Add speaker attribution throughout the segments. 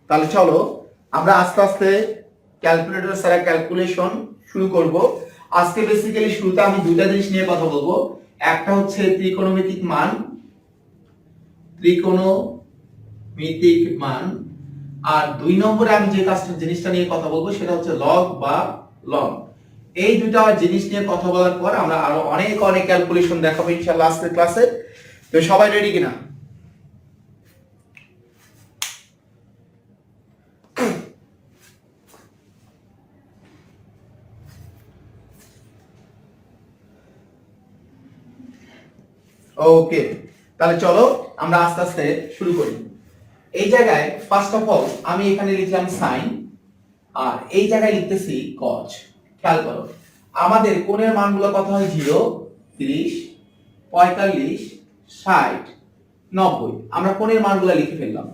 Speaker 1: তাহলে চলো আমরা আস্তে আস্তে ক্যালকুলেটর ছাড়া ক্যালকুলেশন শুরু করব। আজকে বেসিক্যালি শুরুতে আমি দুইটা জিনিস নিয়ে কথা বলবো। একটা হচ্ছে ত্রিকোণমিতিক মান, আর দুই নম্বরে আমি যে জিনিসটা নিয়ে কথা বলবো সেটা হচ্ছে লগ বা লন। এই দুটা জিনিস নিয়ে কথা বলার পর আমরা আরো অনেক অনেক ক্যালকুলেশন দেখাবো ইনশাআল্লাহ আজকের ক্লাসে। তো সবাই রেডি কিনা? ওকে, তাহলে চলো আমরা আস্তে আস্তে শুরু করি। এই জায়গায় ফার্স্ট অফ অল আমি এখানে লিখলাম সাইন, আর এই জায়গায় লিখতেছি কজ। খেয়াল করো আমাদের কোণের মানগুলো কত হয়? 0, 30, 45, 60, 90। আমরা কোণের মানগুলো লিখে ফেললাম।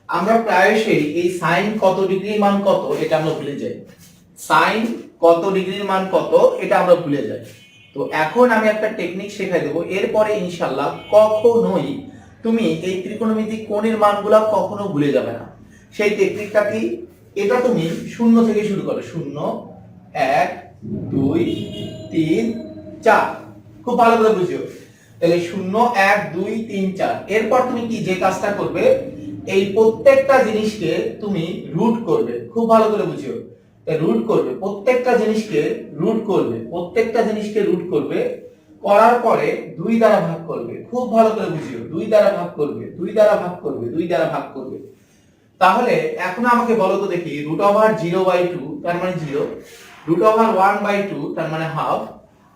Speaker 1: আমরা প্রায়শই এই সাইন কত ডিগ্রির মান কত এটা আমরা ভুলে যাই। সাইন কত ডিগ্রির মান কত এটা আমরা ভুলে যাই। তো এখন আমি একটা টেকনিক শেখাই দেবো, এরপরে ইনশাআল্লাহ কখনোই তুমি এই ত্রিকোণমিতিক কোণের মানগুলো কখনো ভুলে যাবে না। সেই টেকনিকটা কি? এটা তুমি শূন্য থেকে শুরু করো। 0, 1, 2, 3, 4। খুব ভালো করে বুঝিও। তাহলে 0, 1, 2, 3, 4। এরপর তুমি কি যে কাজটা করবে, এই প্রত্যেকটা জিনিসকে তুমি রুট করবে। খুব ভালো করে বুঝিও। রুট করবে, প্রত্যেকটা জিনিসকে রুট করবে, প্রত্যেকটা জিনিসকে রুট করবে। করার পরে 2 দ্বারা ভাগ করবে। খুব ভালো করে বুঝিও। 2 দ্বারা ভাগ করবে, 2 দ্বারা ভাগ করবে, 2 দ্বারা ভাগ করবে। তাহলে এখন আমাকে বলো তো দেখি, √0/2 তার মানে 0, √1/2 তার মানে হাফ,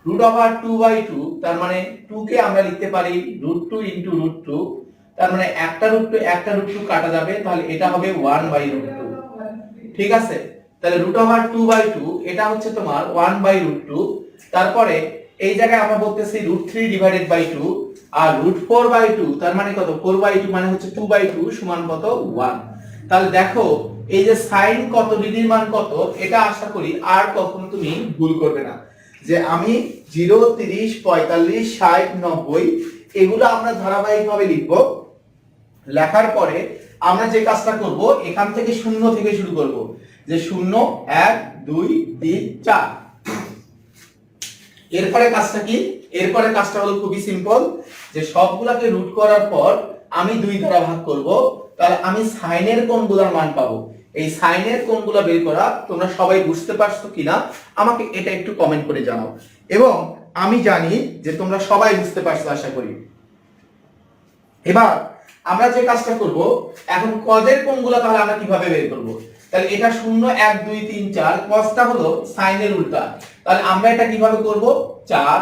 Speaker 1: √2/2 তার মানে 2 কে আমরা লিখতে পারি √2 * √2, তার মানে একটা √2 কাটা যাবে, তাহলে এটা হবে 1/√2। ঠিক আছে? তাহলে √2/2 এটা হচ্ছে তোমার 1/√2। তারপরে এই জায়গায় আমরা বলতেছি √3/2 আর √4/2 তার মানে কত? 4/2 মানে হচ্ছে 2/2 সমান কত? 1। তাহলে দেখো এই যে সাইন কত ডিগ্রির মান কত, এটা আশা করি আর কখনো তুমি ভুল করবে না। যে আমি 0, 30, 45, 60, 90 এগুলো আমরা ধারাবাহিকভাবে লিখব। লেখার পরে আমরা যে কাজটা করব, এখান থেকে শূন্য থেকে শুরু করব। যে 0, 1, 2, 3, 4। এরপরে কাজটা কি? এরপরে কাজটা হলো খুবই সিম্পল, যে সবগুলাকে রুট করার পর আমি 2 দ্বারা ভাগ করব। তাহলে আমি সাইনের কোণগুলোর মান পাবো। এই সাইনের কোণগুলো বের করা তোমরা সবাই বুঝতে পারছো কিনা আমাকে এটা একটু কমেন্ট করে জানাও। এবং আমি জানি যে তোমরা সবাই বুঝতে পারছো আশা করি। এবার আমরা যে কাজটা করব, এখন কজের কোণগুলো তাহলে আমরা কিভাবে বের করব? তাহলে এটা 0, 1, 2, 3, 4। কজটা হলো সাইনের উল্টা। তাহলে আমরা এটা কিভাবে করব? 4,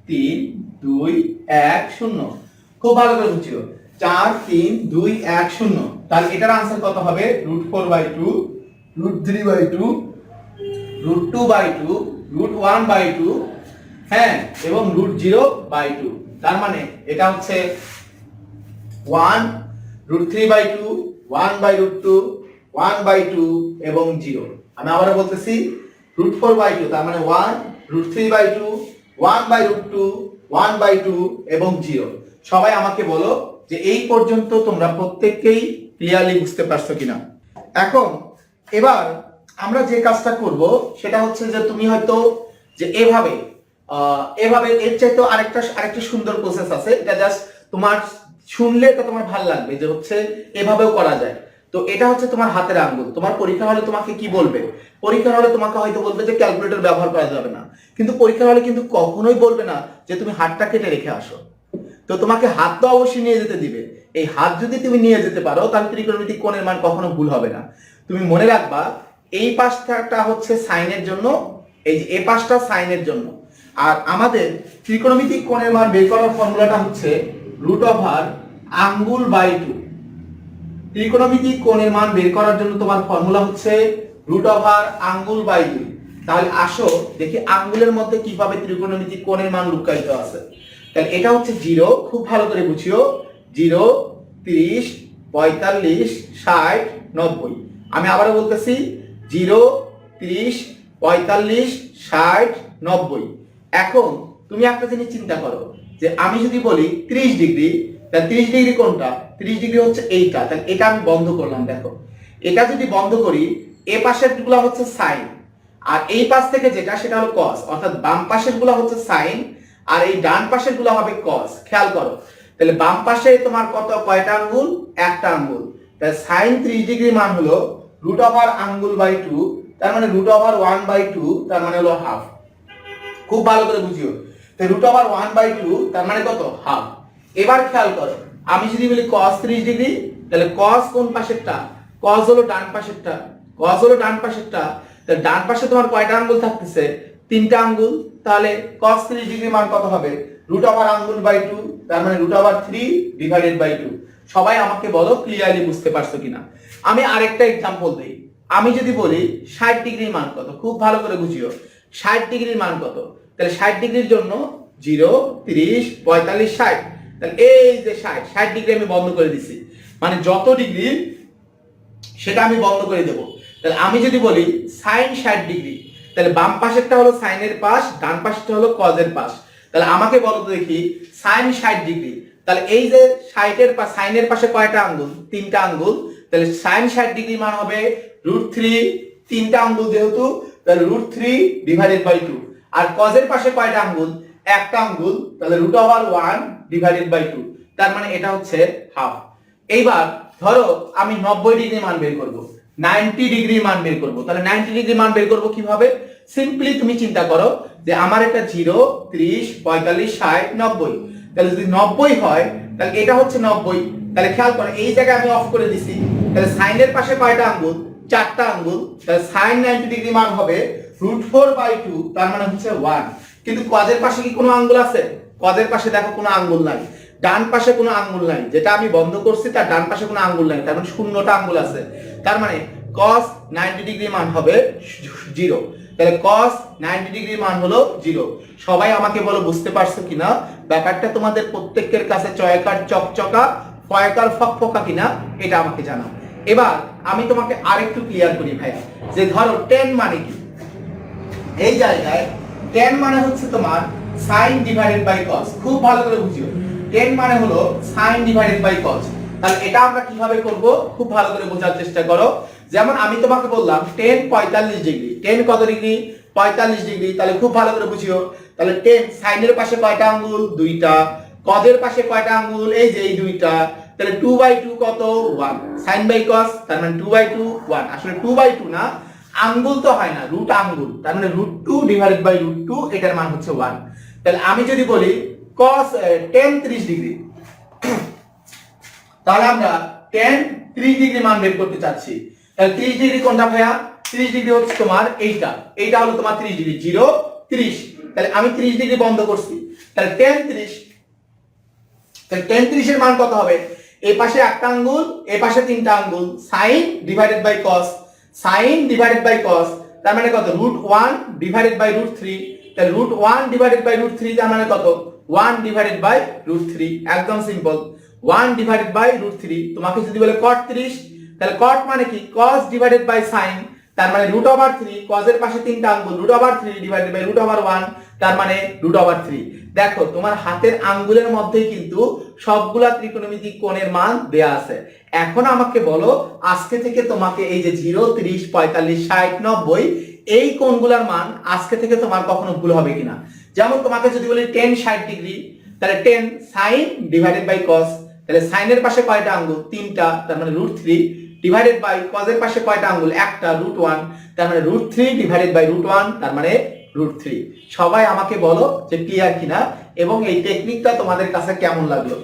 Speaker 1: 3, 2, 1, 0। খুব ভালো করে বুঝিও। 4, 3, 2, 1, 0। তাহলে এটার आंसर কত হবে? √4/2, √3/2, √2/2, √1/2, হ্যাঁ, এবং √0/2। তার মানে এটা হচ্ছে 1, √3/2, 1/√2, 1/2 এবং 0। আমি আবারো বলতেছি, √4/2 তার মানে 1, √3/2, 1/√2, 1/2 এবং 0। সবাই আমাকে বলো যে এই পর্যন্ত তোমরা প্রত্যেককেই ক্লিয়ারলি বুঝতে পারছো কিনা। এখন এবার আমরা যে কাজটা করব সেটা হচ্ছে যে তুমি হয়তো যে এভাবে এর চাইতে আরেকটা সুন্দর প্রসেস আছে। এটা জাস্ট তোমার শুনলে তো তোমার ভালো লাগবে যে হচ্ছে এভাবেও করা যায়। তো এটা হচ্ছে তোমার হাতের আঙ্গুল। তোমার পরীক্ষা হলে তোমাকে কি বলবে? পরীক্ষা হলে তোমাকে হয়তো বলবে যে ক্যালকুলেটর ব্যবহার করা যাবে না, কিন্তু পরীক্ষা হলে কিন্তু কখনোই বলবে না যে তুমি হাতটা কেটে রেখে আসো। তো তোমাকে হাত তো অবশ্যই নিয়ে যেতে দিবে। এই হাত যদি তুমি নিয়ে যেতে পারো তাহলে ত্রিকোণমিতিক কোণের মান কখনো ভুল হবে না। তুমি মনে রাখবা এই পাশটা হচ্ছে সাইনের জন্য, এই যে এই পাশটা সাইনের জন্য। আর আমাদের ত্রিকোণমিতিক কোণের মান বের করার ফর্মুলাটা হচ্ছে √আঙ্গুল/2। ত্রিকোণমিতিক কোণের মান বের করার জন্য তোমার ফর্মুলা হচ্ছে √আঙ্গুল/2। তাহলে আসো দেখি আঙ্গুলের মধ্যে কিভাবে ত্রিকোণমিতিক কোণের মান লুকায়িত আছে। তাহলে এটা হচ্ছে 0। খুব ভালো করে বুঝিও। 0, 30, 45, 60, 90। আমি আবারো বলতেছি 0, 30, 45, 60, 90। এখন তুমি একটা জিনিস চিন্তা করো, যে আমি যদি বলি 30 ডিগ্রি, তাহলে 30 ডিগ্রি কোনটা? 30 ডিগ্রি হচ্ছে এইটা। তাহলে এটা আমি বন্ধ করলাম। দেখো এটা যদি বন্ধ করি, এ পাশের গুলা হচ্ছে সাইন, আর এই পাশ থেকে যেটা সেটা হলো কস, অর্থাৎ বাম পাশের গুলা হচ্ছে সাইন আর এই ডান পাশের গুলা হবে কস। খেয়াল করো, তাহলে বাম পাশে তোমার কয়টা আঙ্গুল? একটা আঙ্গুল। তাহলে সাইন 30 ডিগ্রি মান হলো রুট ওভার আঙ্গুল বাই 2, তার মানে রুট ওভার 1/2, তার মানে হলো হাফ। খুব ভালো করে বুঝিও, তাহলে রুট ওভার 1/2 তার মানে কত? হাফ। এবার খেয়াল করো, আমি যদি বলি cos 30 ডিগ্রি, তাহলে cos কোন পাশেরটা? cos হলো ডান পাশেরটা, cos হলো ডান পাশেরটা। তাহলে ডান পাশে তোমার কয়টা আঙ্গুল থাকতেছে? 3টা আঙ্গুল। তাহলে cos 30 ডিগ্রি মান কত হবে? রুট ওভার আঙ্গুল বাই 2, তার মানে রুট ওভার 3 ডিভাইডেড বাই 2। সবাই আমাকে বলো ক্লিয়ারলি বুঝতে পারছো কিনা। আমি আরেকটা एग्जांपल দেই। আমি যদি বলি 60 ডিগ্রির মান কত? খুব ভালো করে বুঝিও, 60 ডিগ্রির মান কত? তাহলে 60 ডিগ্রির জন্য 0, 30, 45, 60। তাহলে এই যে 60 ডিগ্রি আমি বন্ধ করে দিছি, মানে যত ডিগ্রি সেটা আমি বন্ধ করে দেব। তাহলে আমি যদি বলি sin 60 ডিগ্রি, তাহলে বাম পাশেরটা হলো সাইনের পাশ, ডান পাশেরটা হলো কজের পাশ। তাহলে আমাকে বলো তো দেখি sin 60 ডিগ্রি, তাহলে এই যে 60 এর পাশ, সাইনের পাশে কয়টা আঙ্গুল? 3টা আঙ্গুল। তাহলে sin 60 ডিগ্রি মান হবে √3, 3টা আঙ্গুল যেহেতু, তাহলে √3 ডিভাইডেড বাই 2। আর কজের পাশে কয়টা আঙ্গুল? একটা আঙ্গুল, তাহলে √1 ডিভাইডেড বাই 2, তার মানে এটা হচ্ছে হাফ। এইবার ধরো আমি 90 ডিগ্রি মান বের করব, 90 ডিগ্রি মান বের করব। তাহলে 90 ডিগ্রি মান বের করব কিভাবে? সিম্পলি তুমি চিন্তা করো যে আমার একটা 0, 30, 45, 60, 90। তাহলে যদি 90 হয় তাহলে এটা হচ্ছে 90। তাহলে খেয়াল করো এই জায়গায় আমি অফ করে দিছি। তাহলে সাইনের পাশে কয়টা আঙ্গুল? 4টা আঙ্গুল। তাহলে sin 90 ডিগ্রি মান হবে √4/2, তার মানে হচ্ছে 1। কিন্তু কজের পাশে কি কোনো আঙ্গুল আছে? কজের পাশে দেখো কোনো আঙ্গুল নাই, ডান পাশে কোনো আঙ্গুল নাই, যেটা আমি বন্ধ করছি তার ডান পাশে কোনো আঙ্গুল নাই, তার মানে 0টা আঙ্গুল আছে। তার মানে cos 90 ডিগ্রি মান হবে 0। তাহলে cos 90 ডিগ্রি মান হলো 0। সবাই আমাকে বলো বুঝতে পারছো কিনা? ব্যাপারটা তোমাদের প্রত্যেকের কাছে চয়কার চকচকা, ফয়কার ফকফকা কিনা এটা আমাকে জানাও। এবার আমি তোমাকে আরেকটু ক্লিয়ার করি ভাইয়া, যে ধরো tan মানে কি? এই জায়গায় tan মানে হচ্ছে তোমার sin ডিভাইডেড বাই cos। খুব ভালো করে বুঝিও, tan মানে হলো sin ডিভাইডেড বাই cos। তাহলে এটা আমরা কিভাবে করব খুব ভালো করে বোঝার চেষ্টা করো। যেমন আমি তোমাকে বললাম tan 45 ডিগ্রি, tan কত ডিগ্রি? 45 ডিগ্রি। তাহলে খুব ভালো করে বুঝিও, তাহলে tan sin এর পাশে কয়টা আঙ্গুল? 2টা। cos এর পাশে কয়টা আঙ্গুল? এই যে এই 2টা। তাহলে 2/2 কত? 1। sin বাই cos, তার মানে 2/2 1। আসলে 2/2 না, আঙ্গুল তো হয় না, রুট আঙ্গুল, তার মানে √2 ডিভাইডেড বাই √2, এটার মান হচ্ছে 1। তাহলে আমি যদি বলি cos tan 30 ডিগ্রি, তাহলে আমরা tan 30 ডিগ্রি মান বের করতে চাচ্ছি। তাহলে 30 ডিগ্রি কোনটা ভাইয়া? 30 ডিগ্রি হচ্ছে তোমার এইটা, এইটা হলো তোমার 30 ডিগ্রি, 0, 30। তাহলে আমি 30 ডিগ্রি বন্ধ করছি, তাহলে tan 30, তাহলে tan 30 এর মান কত হবে? এই পাশে একটা আঙ্গুল, এই পাশে 3টা আঙ্গুল, sin divided by cos, sin divided by cos, তার মানে কত? √1 ডিভাইডেড বাই √3। তাহলে √1 ডিভাইডেড বাই √3 তার মানে কত? 1 ডিভাইডেড বাই √3। একদম সিম্পল, 1 ডিভাইডেড বাই √3। তোমাকে যদি বলে cot 30, তাহলে cot মানে কি? cos ডিভাইডেড বাই sin, তার মানে √3। cos এর পাশে 3টা আঙ্গুল, √3 ডিভাইডেড বাই √1, তার মানে √3। দেখো তোমার হাতের আঙ্গুলের মধ্যেই কিন্তু সবগুলা ত্রিকোণমিতিক কোণের মান দেয়া আছে। এখন আমাকে বলো আজকে থেকে তোমাকে এই যে 0, 30, 45, 60, 90 এই কোণগুলোর মান আজকে থেকে তোমার কখনো ভুল হবে কিনা। যেমন তোমাকে যদি বলি tan 60 ডিগ্রি, তাহলে tan sin divided by cos, তাহলে sin এর পাশে কয়টা আঙ্গুল? 3টা, তার মানে √3 ডিভাইডেড বাই cos এর পাশে কয়টা আঙ্গুল? একটা, √1, তার মানে √3 ডিভাইডেড বাই √1, তার মানে √3। সবাই আমাকে বলো যে ক্লিয়ার কিনা এবং এই টেকনিকটা তোমাদের কাছে কেমন লাগলো।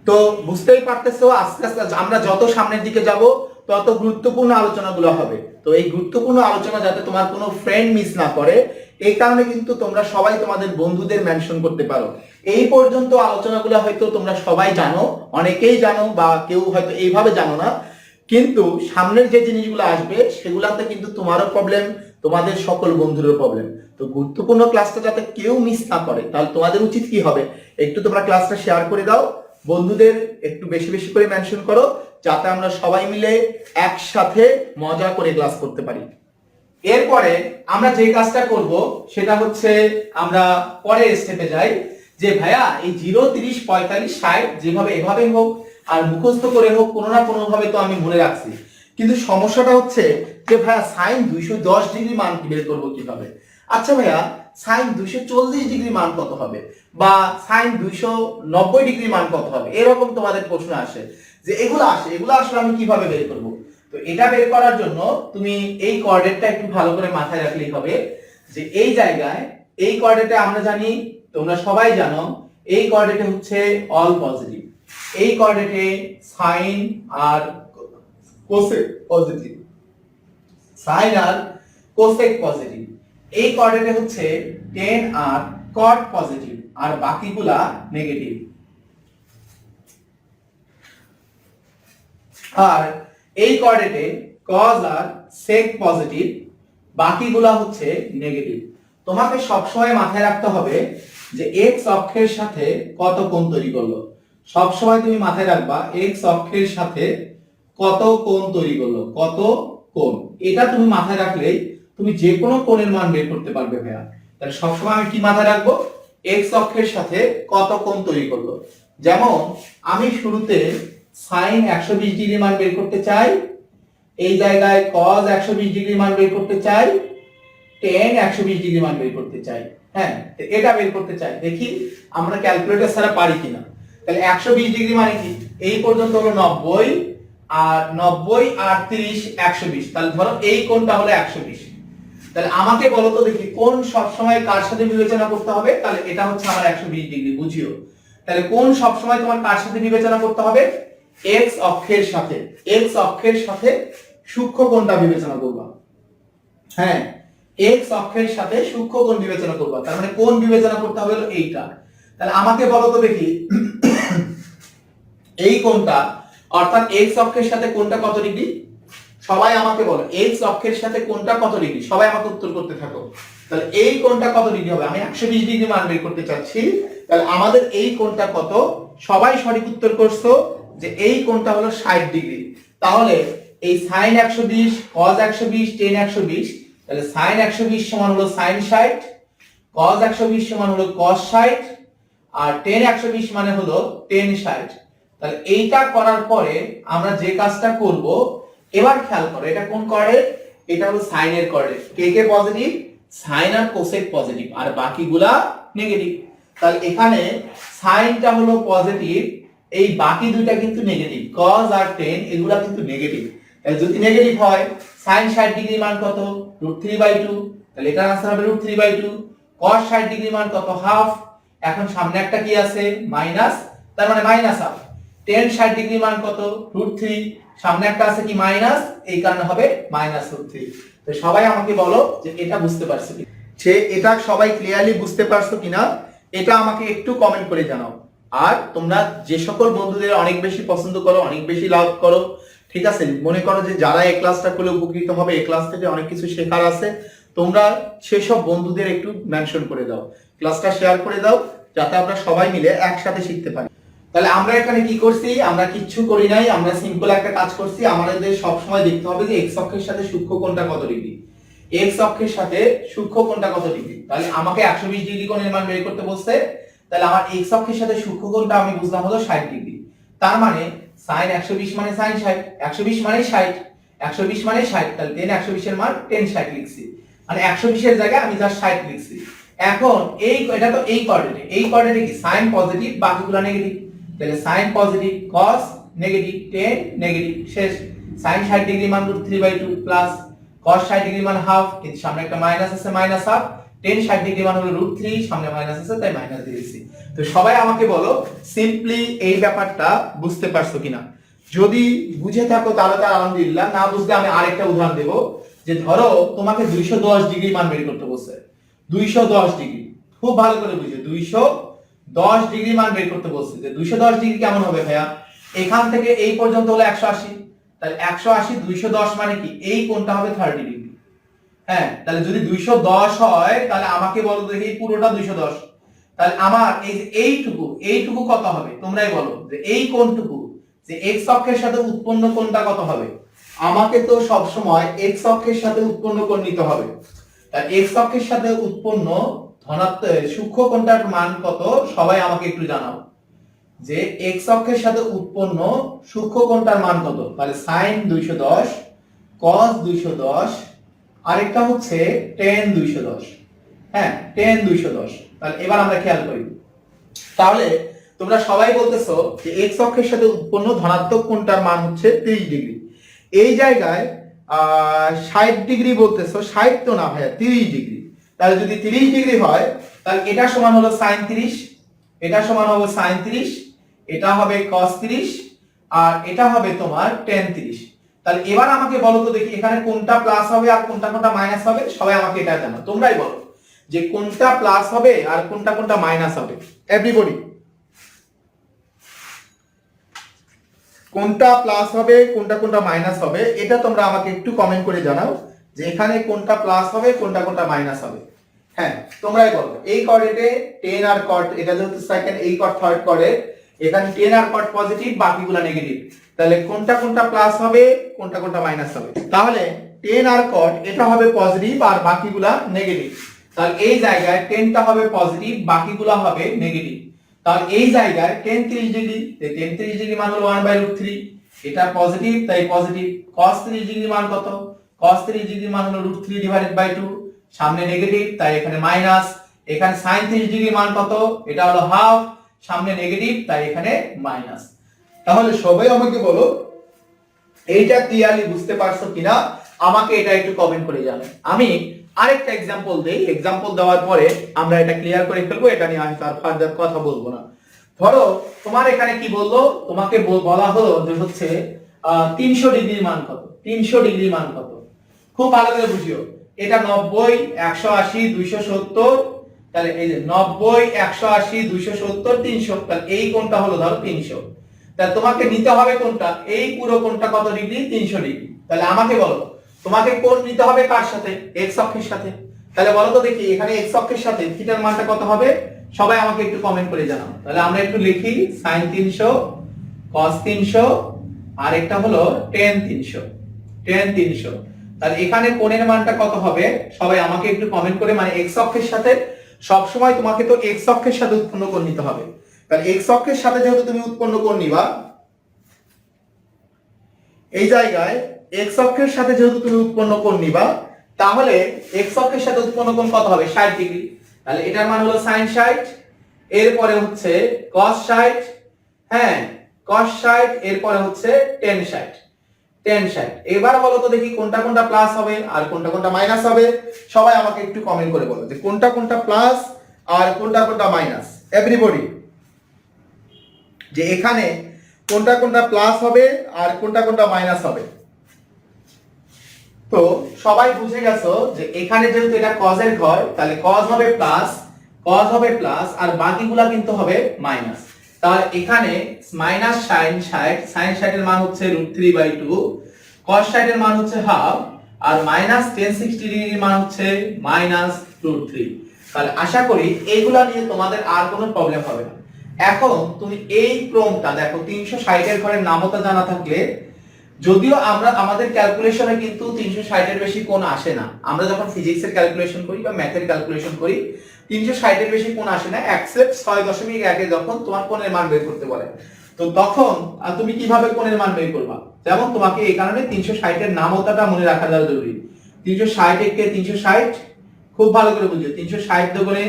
Speaker 1: তো বুঝতেই পারতেছো আস্তে আস্তে আমরা যত সামনের দিকে যাব তত গুরুত্বপূর্ণ আলোচনাগুলো হবে। তো এই গুরুত্বপূর্ণ আলোচনা যাতে তোমার কোনো ফ্রেন্ড মিস না করে, এই কারণে কিন্তু তোমরা সবাই তোমাদের বন্ধুদের মেনশন করতে পারো। এই পর্যন্ত আলোচনাগুলো হয়তো তোমরা সবাই জানো, অনেকেই জানো, বা কেউ হয়তো এইভাবে জানো না, কিন্তু সামনের যে জিনিসগুলো আসবে সেগুলাতে কিন্তু তোমারও প্রবলেম, তোমাদের সকল বন্ধুরও প্রবলেম। তো গুরুত্বপূর্ণ ক্লাসটা যাতে কেউ মিস না করে, তাহলে তোমাদের উচিত কি হবে? একটু তোমরা ক্লাসটা শেয়ার করে দাও, বন্ধুদের একটু বেশি বেশি করে মেনশন করো, যাতে আমরা সবাই মিলে একসাথে মজা করে ক্লাস করতে পারি। এরপরে আমরা যে কাজটা করব সেটা হচ্ছে আমরা পরের স্টেপে যাই, যে ভাইয়া এই 0, 30, 45, 60 যেভাবে এভাবে হোক আর মুখস্থ করে হোক, কোনো না কোনো ভাবে তো আমি মনে রাখছি, কিন্তু সমস্যাটা হচ্ছে যে ভাইয়া সাইন 210 ডিগ্রি মান বের করবো কিভাবে? আচ্ছা ভাইয়া সাইন 240 ডিগ্রি মান কত হবে, বা সাইন 290 ডিগ্রি মান কত হবে, এরকম তোমাদের প্রশ্ন আসে। যে এগুলো আসলে আমি কিভাবে বের করব? তো এটা বের করার জন্য তুমি এই কোঅর্ডিনেটটা একটু ভালো করে মাথায় রাখলেই হবে। যে এই জায়গায় এই কোঅর্ডিনেটে আমরা জানি, তোমরা সবাই জানো, এই কোঅর্ডিনেটে হচ্ছে অল পজিটিভ। এই কোঅর্ডিনেটে সাইন আর কোসেক পজিটিভ, সাইন আর কোসেক পজিটিভ। এই কোঅর্ডিনেটে হচ্ছে টেন আর কট পজিটিভ, আর বাকিগুলা নেগেটিভ। আর এই কোঅর্ডিনেটে কজ আর সেক পজিটিভ, বাকিগুলা হচ্ছে নেগেটিভ। তোমাকে সবসময় মাথায় রাখতে হবে যে এক্স অক্ষের সাথে কত কোণ তৈরি করলো। সবসময় তুমি মাথায় রাখবা এক্স অক্ষের সাথে কত কোণ তৈরি করলো, কত কোণ। এটা তুমি মাথায় রাখলেই তুমি যে কোনো কোণের মান বের করতে পারবে ভাইয়া। তাহলে সবসময় আমি কি মাথায় রাখবো? এক্স অক্ষের সাথে কত কোণ তৈরি করলো। যেমন আমি শুরুতে সাইন 120 ডিগ্রি মান বের করতে চাই, এই জায়গায় কজ 120 ডিগ্রি মান বের করতে চাই, টেন 120 ডিগ্রি মান বের করতে চাই। হ্যাঁ, এটা বের করতে চাই, দেখি আমরা ক্যালকুলেটর ছাড়া পারি কিনা। তাহলে 120 ডিগ্রি মানে কি? এই পর্যন্ত হলো 90, আর 90 আর 30 120, তাহলে ধরো এই কোণটা হলো 120। তাহলে আমাকে বলো তো দেখি কোণ সবসময় কার সাথে বিবেচনা করতে হবে? তাহলে এটা হচ্ছে আমার 120 ডিগ্রি, বুঝিও। তাহলে কোণ সবসময় তোমার কার সাথে বিবেচনা করতে হবে? এক্স অক্ষের সাথে। এক্স অক্ষের সাথে সূক্ষ্ম কোণটা বিবেচনা করবা। হ্যাঁ, এক্স অক্ষের সাথে সূক্ষ্ম কোণ বিবেচনা করবা, তার মানে কোণ বিবেচনা করতে হবে হলো এইটা। তাহলে আমাকে বলো তো দেখি এই কোণটা, অর্থাৎ এক্স অক্ষের সাথে কোণটা কত ডিগ্রি? সবাই আমাকে বলো এক্স অক্ষের সাথে কোণটা কত ডিগ্রি? সবাই আমাকে উত্তর করতে থাকো। তাহলে এই কোণটা কত ডিগ্রি হবে? আমি 120 ডিগ্রি মান বের করতে চাচ্ছি। তাহলে আমাদের এই কোণটা কত? সবাই সঠিক উত্তর করছো যে এই কোণটা হলো 60 ডিগ্রি। তাহলে এই sin 120 cos 120 tan 120, তাহলে sin 120 সমান হলো sin 60, cos 120 সমান হলো cos 60, আর tan 120 মানে হলো tan 60। তাহলে এইটা করার পরে আমরা যে কাজটা করব, এবার খেয়াল করো এটা কোন কোঅর্ডিনেট? এটা হলো sin এর কোঅর্ডিনেট। কে কে পজিটিভ? sin আর cosec পজিটিভ, আর বাকিগুলা নেগেটিভ। তাহলে এখানে সাইনটা হলো পজিটিভ, এই বাকি দুইটা কিন্তু নেগেটিভ, cos আর tan এগুলা কিন্তু নেগেটিভ। তাহলে যদি নেগেটিভ হয় sin 60 ডিগ্রি মান কত? √3/2। তাহলে এটার आंसर হবে √3/2। cos 60 ডিগ্রি মান কত? হাফ। এখন সামনে একটা কি আছে? মাইনাস, তার মানে মাইনাস হাফ। tan 60 ডিগ্রি মান কত? √3, সামনে একটা আছে কি মাইনাস, এই কারণে হবে -√3। তো সবাই আমাকে বলো যে এটা বুঝতে পারছো কি? সে এটা সবাই ক্লিয়ারলি বুঝতে পারছো কিনা এটা আমাকে একটু কমেন্ট করে জানাও। আর তোমরা যে সকল বন্ধুদের অনেক বেশি পছন্দ করো, অনেক বেশি লাভ করো, ঠিক আছে, মনে করো যে যারা এই ক্লাসটা করলে উপকৃত হবে, এই ক্লাস থেকে অনেক কিছু শেখার আছে, তোমরা সেসব বন্ধুদের একটু মেনশন করে দাও, ক্লাসটা শেয়ার করে দাও, যাতে আমরা সবাই মিলে একসাথে শিখতে পারি। তাহলে আমরা এখানে কি করছি? আমরা কিচ্ছু করি নাই, আমরা সিম্পল একটা কাজ করছি। আমাদের সব সময় দেখতে হবে যে এক্স অক্ষের সাথে সূক্ষ্ম কোণটা কত ডিগ্রি। এক্স অক্ষের সাথে সূক্ষ্ম কোণটা কত ডিগ্রি? তাহলে আমাকে 120 ডিগ্রি কোণের মান বের করতে বলছে। তাহলে আমার এক্স অক্ষের সাথে সূক্ষ্ম কোণটা আমি বুঝলাম হলো 60 ডিগ্রি। তার মানে sin 120 মানে sin 60, 120 মানে 60, 120 মানে 60, তাহলে tan 120 এর মান tan 60 লিখছি। মানে 120 এর জায়গায় আমি জাস্ট 60 লিখছি। এখন এই এটা তো এই কোঅর্ডিনেটে, এই কোঅর্ডিনেটে কি sin পজিটিভ, বাকিগুলো নেগেটিভ। তাহলে sin positive, cos negative, tan negative, শেষ। sin 60 ডিগ্রি মান √3/2 প্লাস cos 60 ডিগ্রি মান হাফ, কিন্তু সামনে একটা মাইনাস আছে, মাইনাস হাফ। tan 60 ডিগ্রি মান হলো √3, সামনে মাইনাস আছে তাই মাইনাস দিয়েছি। তো সবাই আমাকে বলো সিম্পলি এই ব্যাপারটা বুঝতে পারছো কিনা? যদি বুঝে থাকো তাহলে তো আলহামদুলিল্লাহ, না বুঝলে আমি আরেকটা উদাহরণ দেব। যে ধরো তোমাকে 210 ডিগ্রি মান বের করতে বলছে, 210 ডিগ্রি, খুব ভালো করে বুঝো, 210 ডিগ্রি মান বের করতে বলছে। যে 210 ডিগ্রি কেমন হবে ভাইয়া? এখান থেকে এই পর্যন্ত হলো 180, তাহলে 180 210 মানে কি? এই কোণটা হবে 30 ডিগ্রি। হ্যাঁ, তাহলে যদি 210 হয় তাহলে আমাকে বলো দেখি পুরোটা 210, তাহলে আমার এই যে এইটুকু কত হবে? তোমরাই বলো যে এই কোণটুকু, যে x অক্ষের সাথে উৎপন্ন কোণটা কত হবে? আমাকে তো সব সময় x অক্ষের সাথে উৎপন্ন কোণ নিতে হবে। তাহলে x অক্ষের সাথে উৎপন্ন ধনাত্মক সূক্ষ্ম কোণটার মান কত? সবাই আমাকে একটু জানাও যে x অক্ষের সাথে উৎপন্ন সূক্ষ্ম কোণটার মান কত? তাহলে sin 210 cos 210, আরেকটা হচ্ছে tan 210। হ্যাঁ, tan 210। তাহলে এবার আমরা খেয়াল করি। তাহলে তোমরা সবাই বলতেছো যে x অক্ষের সাথে উৎপন্ন ধনাত্মক কোণটার মান হচ্ছে 30 ডিগ্রি। এই জায়গায় 60 ডিগ্রি বলতেছো, 60 তো না ভাইয়া, 30 ডিগ্রি। তাহলে যদি 30 ডিগ্রি হয় তাহলে এটা সমান হলো sin 30, এটা সমান হবে sin 30, এটা হবে cos 30, আর এটা হবে তোমার tan 30। তাহলে এবার আমাকে বলো তো দেখি এখানে কোনটা প্লাস হবে আর কোনটা কোনটা মাইনাস হবে? সবাই আমাকে এটা জানো, তোমরাই বলো যে কোনটা প্লাস হবে আর কোনটা কোনটা মাইনাস হবে। এভরিবডি, কোনটা প্লাস হবে কোনটা কোনটা মাইনাস হবে এটা তোমরা আমাকে একটু কমেন্ট করে জানাও যে এখানে কোনটা প্লাস হবে কোনটা কোনটা মাইনাস হবে। হ্যাঁ, তোমরাই বলো। এই কোঅর্ডিনেটে tan আর cot, এটা যেহেতু সেকেন্ড, এই cot থার্ড কোঅর্ডিনেট, এখানে tan আর cot পজিটিভ, বাকিগুলো নেগেটিভ। তাহলে কোনটা কোনটা প্লাস হবে কোনটা কোনটা মাইনাস হবে? তাহলে tan আর cot এটা হবে পজিটিভ আর বাকিগুলা নেগেটিভ। তাহলে এই জায়গায় টেনটা হবে পজিটিভ, বাকিগুলো হবে নেগেটিভ। তাহলে এই জায়গায় tan 30 ডিগ্রি, tan 30 ডিগ্রি মান হলো 1/√3, এটা পজিটিভ তাই পজিটিভ। cos 30 ডিগ্রি মান কত? cos 30 ডিগ্রি মান হলো √3/2, সামনে নেগেটিভ তাই এখানে মাইনাস। এখানে sin 30 ডিগ্রি মান কত? এটা হলো হাফ, সামনে নেগেটিভ তাই এখানে মাইনাস। তাহলে সবাই আমাকে বলো এইটা ক্লিয়ারলি বুঝতে পারছো কিনা, আমাকে এটা একটু কমেন্ট করে জানাও। আমি আরেকটা एग्जांपल দেই, एग्जांपल দেওয়ার পরে আমরা এটা ক্লিয়ার করে ফেলবো, এটা নিয়ে আমি আর ফার্দার কথা বলবো না। ধরো তোমার এখানে কি বললো, তোমাকে বলা হলো যে হচ্ছে 300 ডিগ্রির মান কত? 300 ডিগ্রির মান কত? খুব ভালো করে বুঝিও। এটা 90, 180, 270। তাহলে এই যে 90, 180, 270, 300। তাহলে এই কোণটা হলো ধরো 300। তাহলে তোমাকে নিতে হবে কোনটা? এই পুরো কোণটা কত ডিগ্রি? 300 ডিগ্রি। তাহলে আমাকে বলো তোমাকে কোণ নিতে হবে কার সাথে? x অক্ষের সাথে। তাহলে বলো তো দেখি এখানে x অক্ষের সাথে থিটার মানটা কত হবে? সবাই আমাকে একটু কমেন্ট করে জানাও। তাহলে আমরা একটু লিখি sin 300, cos 300, আর একটা হলো tan 300, tan 300। তাহলে এখানে কোণের মানটা কত হবে? সবাই আমাকে একটু কমেন্ট করে, মানে x অক্ষের সাথে সব সময় তোমাকে তো x অক্ষের সাথে উৎপন্ন কোণ নিতে হবে। তাহলে x অক্ষের সাথে যেহেতু তুমি উৎপন্ন কোণ নিবা, এই জায়গায় x অক্ষের সাথে যেহেতু তুমি উৎপন্ন কোণ নিবা, তাহলে x অক্ষের সাথে উৎপন্ন কোণ কত হবে? 60 ডিগ্রি। তাহলে এটার মান হলো sin 60, এরপরে হচ্ছে cos 60, হ্যাঁ cos 60, এরপরে হচ্ছে tan 60, tan 60। এবার বলো তো দেখি কোনটা কোনটা প্লাস হবে আর কোনটা কোনটা মাইনাস হবে? সবাই আমাকে একটু কমেন্ট করে বলো যে কোনটা কোনটা প্লাস আর কোনটা কোনটা মাইনাস। এভরিবডি, যে এখানে কোনটা কোনটা প্লাস হবে আর কোনটা কোনটা মাইনাস হবে। তো সবাই বুঝে গেছো যে এখানে যেহেতু এটা cos এর ঘর, তাহলে cos হবে প্লাস, cos হবে প্লাস, আর বাকিগুলা কিন্তু হবে মাইনাস। তাহলে এখানে মাইনাস sin 60, sin 60 এর মান হচ্ছে √3/2, cos 60 এর মান হচ্ছে হাফ, আর মাইনাস tan 60 ডিগ্রির মান হচ্ছে মাইনাস √3। তাহলে আশা করি এইগুলা নিয়ে তোমাদের আর কোনো প্রবলেম হবে না। এখন তুমি এই ক্রমটা দেখো, 360 এর ঘরের নামতা জানা থাকলে, যদিও আমরা আমাদের ক্যালকুলেশনে কিন্তু 360 এর বেশি কোণ আসে না। আমরা যখন ফিজিক্সের ক্যালকুলেশন করি বা ম্যাথের ক্যালকুলেশন করি, 360 এর বেশি কোণ আসে না, এক্সেপ্ট 6.1 এ যখন তোমার কোণের মান বের করতে বলে। তো তখন তুমি কিভাবে কোণের মান বের করবা? যেমন তোমাকে এই কারণে 360 এর নামতাটা মনে রাখা জরুরি। 360 কে 360 খুব ভালো করে বুঝো। 360 দুগুণে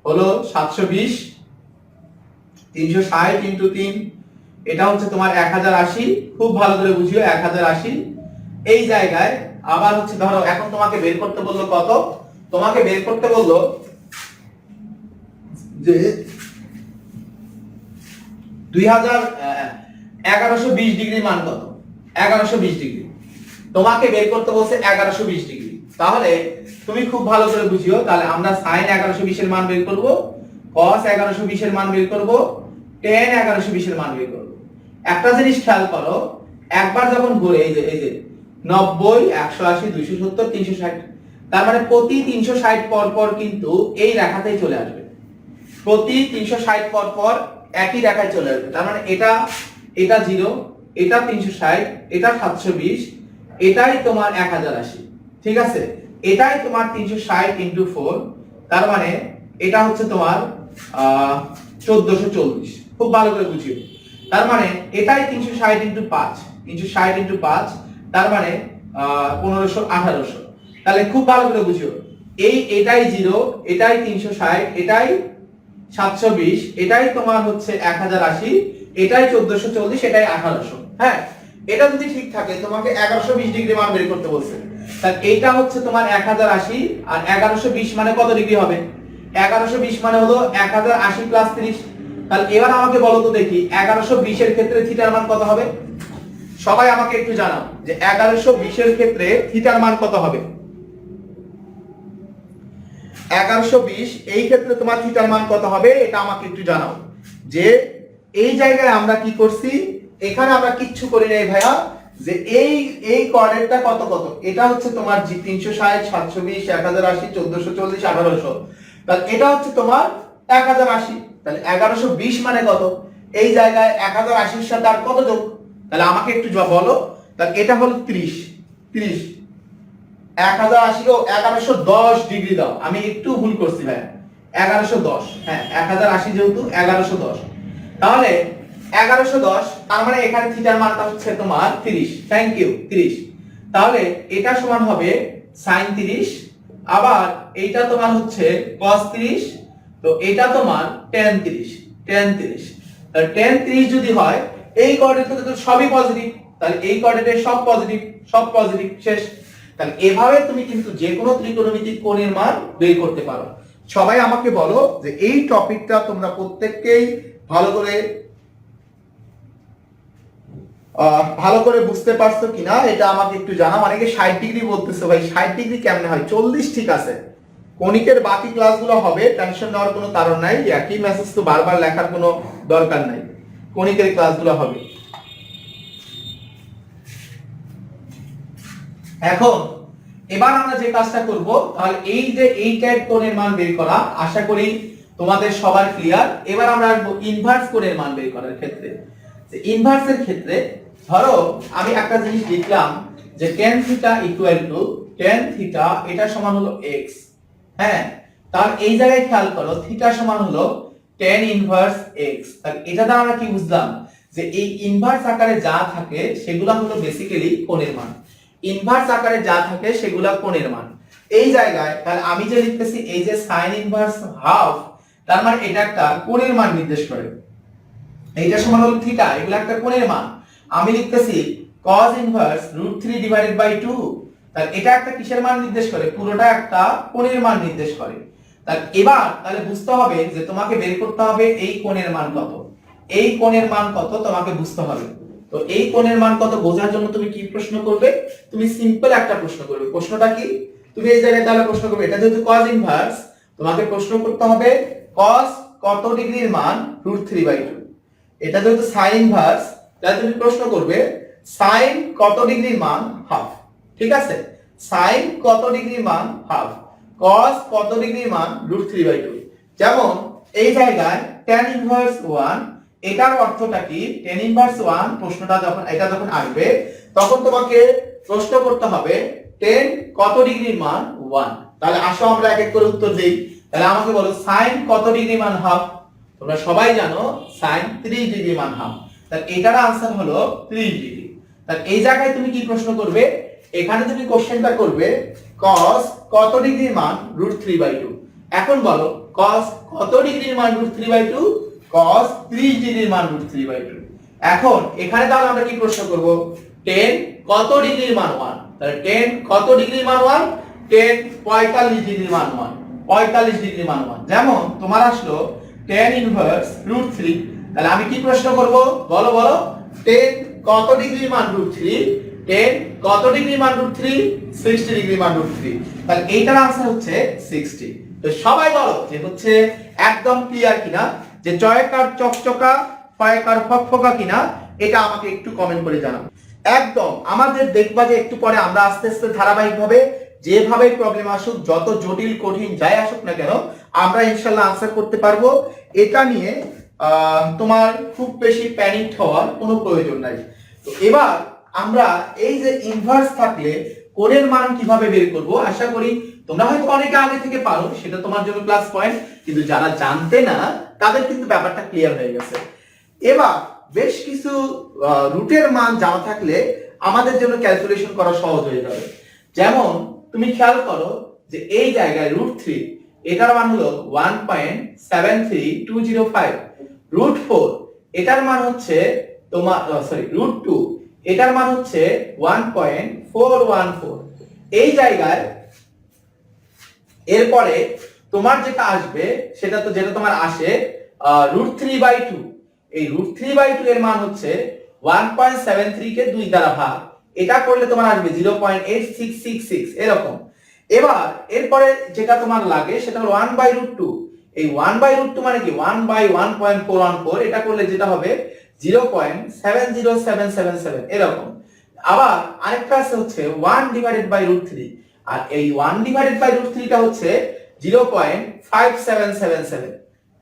Speaker 1: হলো 720, 360 ইনটু 3, এটা হচ্ছে তোমার 1080। খুব ভালো করে বুঝিও 1080। এই জায়গায় আবার হচ্ছে ধরো এখন তোমাকে বের করতে বললো কত? তোমাকে বের করতে বললো যে 1120 ডিগ্রির মান কত? 1120 ডিগ্রি। তোমাকে বের করতে বলছে 1120 ডিগ্রি। তাহলে তুমি খুব ভালো করে বুঝিও, তাহলে আমরা sin 1120 এর মান বের করব, cos 1120 এর মান বের করব, tan 1120 এর মান বের করব। একটা জিনিস খেয়াল করো, একবার যখন ঘুরে এই যে 90, 180, 270, 360, তার মানে প্রতি 360 পর পর কিন্তু এই রেখাতেই চলে আসবে। প্রতি 360 পর পর একই রেখায় চলে আসবে। তার মানে এটা 0, এটা 360, এটা 720, এটাই তোমার 1080। ঠিক আছে, এটাই তোমার 360 ইনটু 4, তার মানে এটা হচ্ছে তোমার 1440। খুব ভালো করে বুঝিও। তার মানে এটাই 360 ইনটু 5, 360 ইনটু 5, তার মানে 1500 1800। তাহলে খুব ভালো করে বুঝো, এটাই 0, এটাই 360, এটাই 720, এটাই তোমার হচ্ছে 1080, এটাই 1440, এটাই 1800। হ্যাঁ, এটা যদি ঠিক থাকে তোমাকে 1120 ডিগ্রি মান বের করতে বলছে। তাহলে এটা হচ্ছে তোমার 1080 আর 1120 মানে কত ডিগ্রি হবে? 1120 মানে হলো 1080 প্লাস 30। তাহলে এবার আমাকে বলো তো দেখি 1120 এর ক্ষেত্রে থিটার মান কত হবে? সবাই আমাকে একটু জানাও যে 1120 এর ক্ষেত্রে থিটার মান কত হবে? 1120 এই ক্ষেত্রে তোমার থিটার মান কত হবে এটা আমাকে একটু জানাও। যে এই জায়গায় আমরা কি করছি, এখানে আমরা কিচ্ছু করি নাই ভাইয়া, যে এই কোঅর্ডিনেটটা কত কত, এটা হচ্ছে তোমার 360 720 1080 1440 1800। তাহলে এটা হচ্ছে তোমার 1080। তাহলে 1120 মানে কত? এই জায়গায় 1080 এর সাথে আর কত যোগ? তাহলে আমাকে একটু বলো। তাহলে এটা হলো 30 30 1080 ও 1110 ডিগ্রি দাও। আমি একটু ভুল করছি ভাই, 1110। হ্যাঁ, 1080 যেহেতু 1110, তাহলে 1110 তার মানে এখানে থিটার মানটা হচ্ছে তোমার 30। Thank you, 30। তাহলে এটা সমান হবে sin 30, আবার এইটা তোমার হচ্ছে cos 30, তো এটা তোমার tan 30 tan 30। তাহলে tan 30 যদি হয়, এই কোঅর্ডিনেটে তো সবই পজিটিভ, তাহলে এই কোঅর্ডিনেটে সব পজিটিভ, সব পজিটিভ, শেষ। তাহলে এভাবে তুমি কিন্তু যে কোনো ত্রিকোণমিতিক কোণের মান বের করতে পারো। সবাই আমাকে বলো যে এই টপিকটা তোমরা প্রত্যেককেই ভালো করে বুঝতে পারছো কিনা এটা আমাকে একটু জানাও। অনেকে 60 ডিগ্রি বলতেছো, ভাই 60 ডিগ্রি কেমনে হয়? 40 ঠিক আছে। কণিকের বাকি ক্লাসগুলো হবে, টেনশন নেওয়ার কোনো কারণ নাই, একই মেসেজ তো বারবার লেখার কোনো দরকার নাই, কণিকের ক্লাসগুলো হবে। এখন এবার আমরা যে কাজটা করব, তাহলে এই যে এই টাইপ কোণের মান বের করা, আশা করি তোমাদের সবার ক্লিয়ার। এবার আমরা আসবো ইনভার্স কোণের মান বের করার ক্ষেত্রে। যে ইনভার্সের ক্ষেত্রে ধরো আমি একটা জিনিস লিখলাম যে tan theta equal to tan theta এটা সমান হলো x। হ্যাঁ, তাহলে এই জায়গায় খেয়াল করো থিটা সমান হলো tan ইনভার্স x। তাহলে এটা দ্বারা আমরা কি বুঝলাম, যে এই ইনভার্স আকারে যা থাকে সেগুলো হলো বেসিক্যালি কোণের মান। ইনভার্স আকারে যা থাকে সেগুলো কোণের মান। এই জায়গায় তাহলে আমি যে লিখতেছি এই যে sin ইনভার্স হাফ, তার মানে এটা একটা কোণের মান নির্দেশ করে। এইটা সমান হলো থিটা, এগুলো একটা কোণের মান। আমি লিখতেছি cos ইনভার্স √3/2, তাহলে এটা একটা কিসের মান নির্দেশ করে? পুরোটা একটা কোণের মান নির্দেশ করে। তাহলে এবার তাহলে বুঝতে হবে যে তোমাকে বের করতে হবে এই কোণের মান কত, এই কোণের মান কত তোমাকে বুঝতে হবে। তো এই কোণের মান কত বোঝার জন্য তুমি কি প্রশ্ন করবে? তুমি সিম্পল একটা প্রশ্ন করবে। প্রশ্নটা কি? তুমি এই জায়গায় তাহলে প্রশ্ন করবে, এটা যেহেতু cos ইনভার্স, তোমাকে প্রশ্ন করতে হবে cos কত ডিগ্রির মান √3/2। এটা যেহেতু sin ইনভার্স, তাহলে তুমি প্রশ্ন করবে sin কত ডিগ্রির মান হাফ। ঠিক আছে, sin কত ডিগ্রির মান হাফ, cos কত ডিগ্রির মান √3/2। যেমন এই জায়গায় tan ইনভার্স 1, এটার অর্থটা কি? tan ইনভার্স 1 প্রশ্নটা যখন এটা যখন আসবে তখন তোমাকে প্রশ্ন করতে হবে tan কত ডিগ্রির মান 1। তাহলে আসো আমরা এক এক করে উত্তর দেই। তাহলে আমাকে বলো sin কত ডিগ্রি মান হাফ? তোমরা সবাই জানো sin 30 ডিগ্রি মান হাফ। তাহলে এটার आंसर হলো 30 ডিগ্রি। তাহলে এই জায়গায় তুমি কি প্রশ্ন করবে? এখানে তুমি কোশ্চেনটা করবে cos কত ডিগ্রির মান √3/2। এখন বলো cos কত ডিগ্রির মান √3/2? cos 30 ডিগ্রির মান √3/2। এখন এখানে তাহলে আমরা কি প্রশ্ন করব? tan কত ডিগ্রির মান 1। তাহলে tan কত ডিগ্রির মান 1? tan 45 ডিগ্রির মান 1, 45 ডিগ্রির মান 1। যেমন তোমার আসলো tan ইনভার্স √3, তাহলে আমি কি প্রশ্ন করব? বলো বলো, tan কত ডিগ্রির মান √3? tan কত ডিগ্রির মান √3? 60 ডিগ্রির মান √3। তাহলে এইটার आंसर হচ্ছে 60। তো সবাই বলো যে হচ্ছে একদম ক্লিয়ার কিনা, যে জয়কার চকচকা ফয়কার ফকফকা কিনা, এটা আমাকে একটু কমেন্ট করে জানাও। একদম আমাদের দেখবা যে একটু পরে আমরা আস্তে আস্তে ধারাবাহিকভাবে যেভাবে প্রবলেম আসুক, যত জটিল কঠিন যাই আসুক না কেন, আমরা ইনশাআল্লাহ আনসার করতে পারবো। এটা নিয়ে তোমার খুব বেশি প্যানিক হওয়ার কোনো প্রয়োজন নাই। তো এবার আমরা এই যে ইনভার্স থাকলে কোণের মান কিভাবে বের করব, আশা করি তোমরা হয়তো অনেকে আগে থেকে পারো, সেটা তোমার জন্য প্লাস পয়েন্ট, কিন্তু যারা জানতে না তাদের কিন্তু ব্যাপারটা ক্লিয়ার হয়ে গেছে। এবার বেশ কিছু রুটের মান জানা থাকলে আমাদের জন্য ক্যালকুলেশন করা সহজ হয়ে যাবে। যেমন তুমি খেয়াল করো যে এই জায়গায় √3 এটার মান হলো 1.73205, √4 এটার মান হচ্ছে তোমার √2 এটার মান হচ্ছে 1.414। এই জায়গায় এরপরে তোমার যেটা আসবে সেটা তো যেটা তোমার আসে √3/2, এই √3/2 এর মান হচ্ছে 1.73 কে 2 দ্বারা ভাগ, এটা করলে তোমার আসবে 0.8666 এরকম। এবার এরপরে যেটা তোমার লাগে সেটা হলো 1/√2, এই 1/√2 মানে কি 1/1.414, এটা করলে যেটা হবে 0.70777 এরকম। আবার আরেকটা আছে হচ্ছে 1/√3, আর এই 1/√3 টা হচ্ছে 0.5777,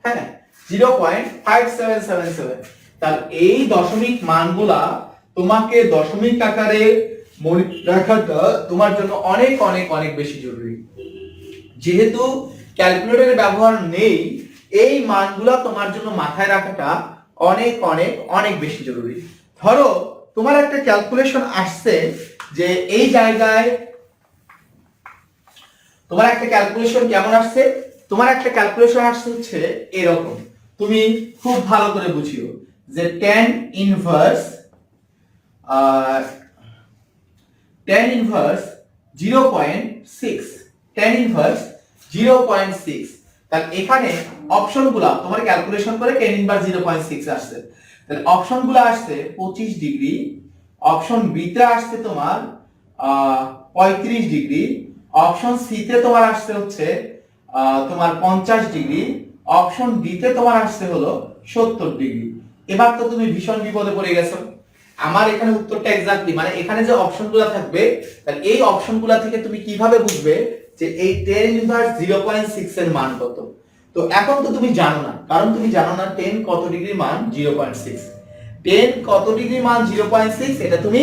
Speaker 1: হ্যাঁ 0.5777। তাহলে এই দশমিক মানগুলা তোমাকে দশমিক আকারে মনে রাখাটা তোমার জন্য অনেক অনেক অনেক বেশি জরুরি। যেহেতু ক্যালকুলেটরের ব্যবহার নেই, এই মানগুলা তোমার জন্য মাথায় রাখাটা অনেক অনেক অনেক বেশি জরুরি। ধরো তোমার একটা ক্যালকুলেশন আসছে যে এই জায়গায় তোমার একটা ক্যালকুলেশন কেমন আসছে, তোমার একটা ক্যালকুলেশন আসছে হচ্ছে এরকম। তুমি খুব ভালো করে বুঝিও যে tan ইনভার্স 0.6, tan ইনভার্স 0.6। তাহলে এখানে অপশনগুলো তোমার ক্যালকুলেশন করে tan ইনভার্স 0.6 আসছে। তাহলে অপশনগুলো আসছে 25 ডিগ্রি, অপশন বি তে আসছে তোমার 35 ডিগ্রি, অপশন সি তে তোমার আসছে হচ্ছে তোমার 50 ডিগ্রি, অপশন ডি তে তোমার আসছে হলো 70 ডিগ্রি। এবার তো তুমি ভীষণ বিপদে পড়ে গেছো। আমার এখানে উত্তরটা এক্স্যাক্টলি মানে এখানে যে অপশনগুলো থাকবে, তাহলে এই অপশনগুলো থেকে তুমি কিভাবে বুঝবে যে এই tan ইনভার্স 0.6 এর মান কত? তো এখন তো তুমি জানো না, কারণ তুমি জানো না tan কত ডিগ্রি মান 0.6, tan কত ডিগ্রি মান 0.6 এটা তুমি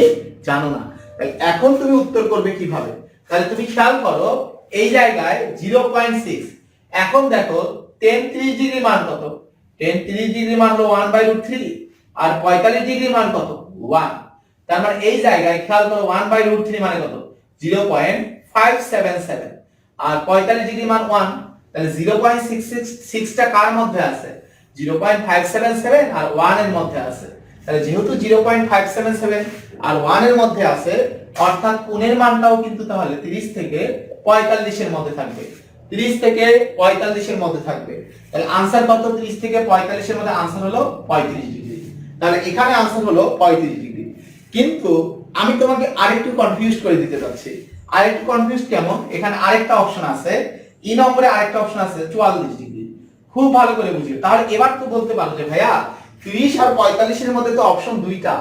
Speaker 1: জানো না। তাহলে এখন তুমি উত্তর করবে কিভাবে? তাহলে তুমি খেয়াল করো এই জায়গায় 0.6, এখন দেখো tan 30 ডিগ্রি মান কত? tan 30 ডিগ্রি মান হলো 1/√3, আর 45 ডিগ্রি মান কত? 1। তার মানে এই জায়গায় খেয়াল করো 1/√3 মানে কত? 0.577, আর 45 ডিগ্রি মান 1। তাহলে 0.66 টা কার মধ্যে আছে? 0.577 আর 1 এর মধ্যে আছে। তাহলে যেহেতু 0.577 আর 1 এর মধ্যে আছে, অর্থাৎ কোণের মানটাও কিন্তু তাহলে 30 থেকে 45 এর মধ্যে থাকবে, 30 থেকে 45 এর মধ্যে থাকবে। তাহলে आंसर কত? 30 থেকে 45 এর মধ্যে आंसर হলো 35 ডিগ্রি। তাহলে এখানে आंसर হলো 35 ডিগ্রি। কিন্তু আমি তোমাকে আরেকটু কনফিউজ করে দিতে যাচ্ছি। আরেকটু কনফিউজ কেমন? এখানে আরেকটা অপশন আছে, ই নম্বরে আরেকটা অপশন আছে 44 ডিগ্রি। খুব ভালো করে বুঝিও। তাহলে এবার তো বলতে পারো যে ভাইয়া 30 আর 45 এর মধ্যে তো অপশন দুইটা,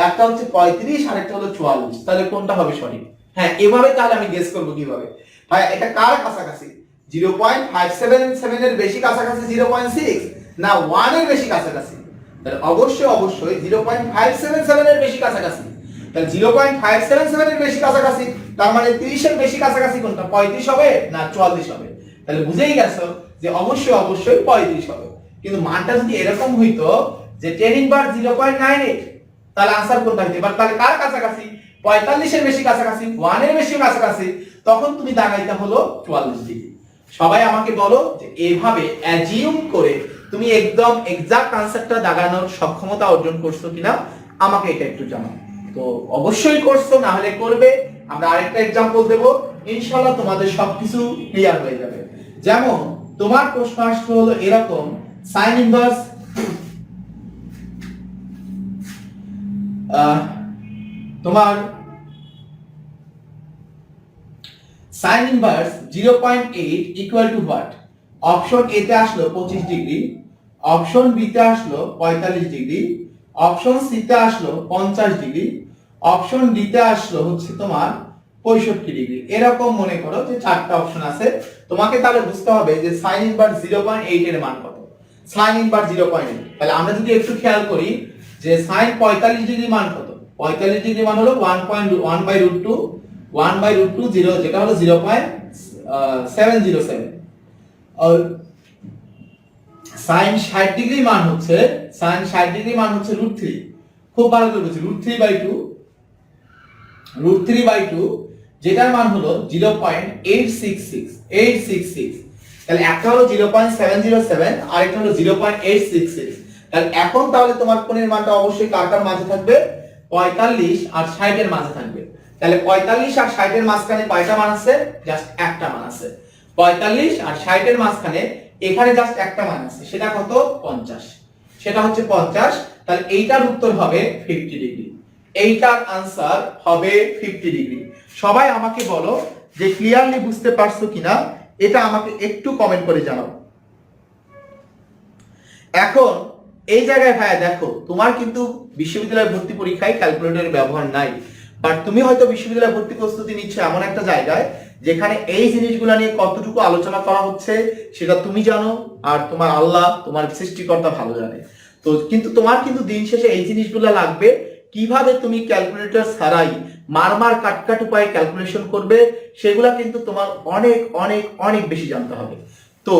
Speaker 1: একটা হচ্ছে 35 আর একটা হলো 44, তাহলে কোনটা হবে সঠিক? হ্যাঁ এভাবে তাহলে আমি গেস করব কিভাবে? ভাই এটা কার কাছাকাছি? 0.577 এর বেশি কাছাকাছি 0.6 না 1 এর বেশি কাছাকাছি? তাহলে অবশ্যই অবশ্যই 0.577 এর বেশি কাছাকাছি। তাহলে 0.577 এর বেশি কাছাকাছি, তার মানে 30 এর বেশি কাছাকাছি কোনটা? 35 হবে না 44 হবে? তাহলে বুঝেই গেছো যে অবশ্যই অবশ্যই 35 হবে। কিন্তু মানটা যদি এরকম হইতো যে tan ইনভার্স 0.98, তাহলে आंसर কোনটা হইতো? এবার তাহলে কার কাছাকাছি? 45 এর বেশি কাছাকাছি, 1 এর বেশি কাছাকাছি, তখন তুমি দাগাইতে হলো 44 ডিগ্রি। সবাই আমাকে বলো যে এভাবে অ্যাজিউম করে তুমি একদম এক্সাক্ট আনসারটা দাগানোর সক্ষমতা অর্জন করছো কিনা আমাকে এটা একটু জানাও। তো অবশ্যই করছো, না হলে করবে। আমরা আরেকটা एग्जांपल দেব, ইনশাআল্লাহ তোমাদের সবকিছু ক্লিয়ার হয়ে যাবে। যেমন তোমার প্রশ্ন আসছে হলো এরকম, sin ইনভার্স তোমার sin inverse 0.8 equal to what? Option A তে আসলো 25 ডিগ্রি, অপশন বি তে আসলো 45 ডিগ্রি, অপশন সি তে আসলো 50 ডিগ্রি, অপশন ডি তে আসলো হচ্ছে তোমার 65 ডিগ্রি। এরকম মনে করো যে চারটা অপশন আছে। তোমাকে তাহলে বুঝতে হবে যে sin ইনভার্স 0.8 এর মান কত। sin ইনভার্স 0.8, তাহলে আমরা যদি একটু খেয়াল করি যে sin 45 ডিগ্রি মান কত? 45 ডিগ্রি মান হলো 1.1/√2, 1/√2 0 যেটা হলো 0.707, আর sin 60 ডিগ্রি মান হচ্ছে sin 60 ডিগ্রি মান হচ্ছে √3। খুব ভালো করে বুঝি, √3/2 √3/2 যেটার মান হলো 0.866 তাহলে একটা হলো 0.707 আর একটা হলো 0.866 তাহলে এখন তাহলে তোমার কোণের মানটা অবশ্যই কার মাঝে থাকবে 45 আর 60 এর মাঝে থাকবে তাহলে 45 আর 60 এর মাঝখানে কয়টা মান আছে জাস্ট একটা মান আছে 45 আর 60 এর মাঝখানে এখানে জাস্ট একটা মান আছে সেটা কত 50 সেটা হচ্ছে 50 তাহলে এইটার উত্তর হবে 50 ডিগ্রি এইটার आंसर হবে 50 ডিগ্রি সবাই আমাকে বলো যে ক্লিয়ারলি বুঝতে পারছো কিনা এটা আমাকে একটু কমেন্ট করে জানাও এখন এই জায়গায় ভাইয়া দেখো তোমার কিন্তু বিশ্ববিদ্যালয় ভর্তি পরীক্ষায় ক্যালকুলেটরের ব্যবহার নাই বাট তুমি হয়তো বিশ্ববিদ্যালয় ভর্তি প্রস্তুতি নিচ্ছ এমন একটা জায়গায় যেখানে এই জিনিসগুলো নিয়ে কতটুকু আলোচনা করা হচ্ছে সেটা তুমি জানো আর তোমার আল্লাহ তোমার সৃষ্টিকর্তা ভালো জানে তো কিন্তু তোমার কিন্তু দিন শেষে এই জিনিসগুলো লাগবে কিভাবে তুমি ক্যালকুলেটর ছাড়াই মারমার কাটকাট উপায়ে ক্যালকুলেশন করবে সেগুলা কিন্তু তোমার অনেক অনেক অনেক বেশি জানতে হবে তো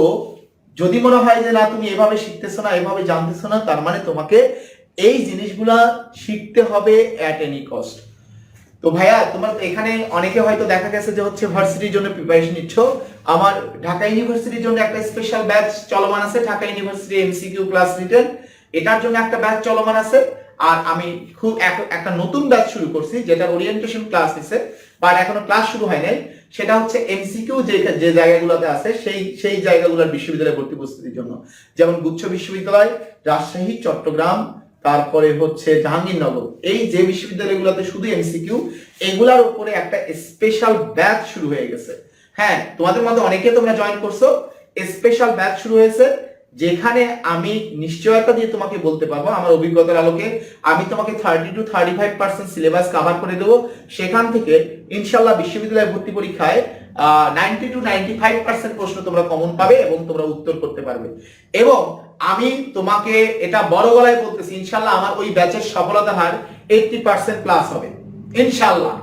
Speaker 1: যদি মনে হয় যে না তুমি এভাবে শিখতেছো না এভাবে জানতেছো না তার মানে তোমাকে এই জিনিসগুলা শিখতে হবে এট এনি কস্ট তো ভাইয়া তোমার এখানে অনেকে হয়তো দেখা গেছে যে হচ্ছে ভার্সিটির জন্য প্রিপারেশন নিচ্ছ আমার ঢাকা ইউনিভার্সিটির জন্য একটা স্পেশাল ব্যাচ চলমান আছে Dhaka university MCQ class written এটার জন্য একটা ব্যাচ চলমান আছে আর আমি খুব একটা নতুন ব্যাচ শুরু করছি যেটা ওরিয়েন্টেশন ক্লাস দিছে বাট এখনো ক্লাস শুরু হয় নাই সেটা হচ্ছে এমসিকিউ যে জায়গাগুলোতে আছে সেই জায়গাগুলোর বিশ্ববিদ্যালয়ে ভর্তি প্রস্তুতির জন্য যেমন গুচ্ছ বিশ্ববিদ্যালয় রাজশাহী চট্টগ্রাম তারপরে হচ্ছে জাহাঙ্গীরনগর এই যে বিশ্ববিদ্যালয়গুলোতে শুধু এমসিকিউ এগুলার উপরে একটা স্পেশাল ব্যাচ শুরু হয়ে গেছে হ্যাঁ তোমাদের মধ্যে অনেকে তোমরা জয়েন করছো স্পেশাল ব্যাচ শুরু হয়েছে যেখানে আমি নিশ্চয়তা দিয়ে তোমাকে বলতে পারবো আমার অভিজ্ঞতার আলোকে আমি তোমাকে 30 to 35% সিলেবাস কভার করে দেবো সেখান থেকে ইনশাআল্লাহ বিশ্ববিদ্যালয় ভর্তি পরীক্ষায় 90 to 95% প্রশ্ন তোমরা কমন পাবে এবং তোমরা উত্তর করতে পারবে এবং আমি তোমাকে এটা বড় গলায় বলতেছি ইনশাআল্লাহ আমার ওই ব্যাচের সফলতা হার 80% প্লাস হবে ইনশাআল্লাহ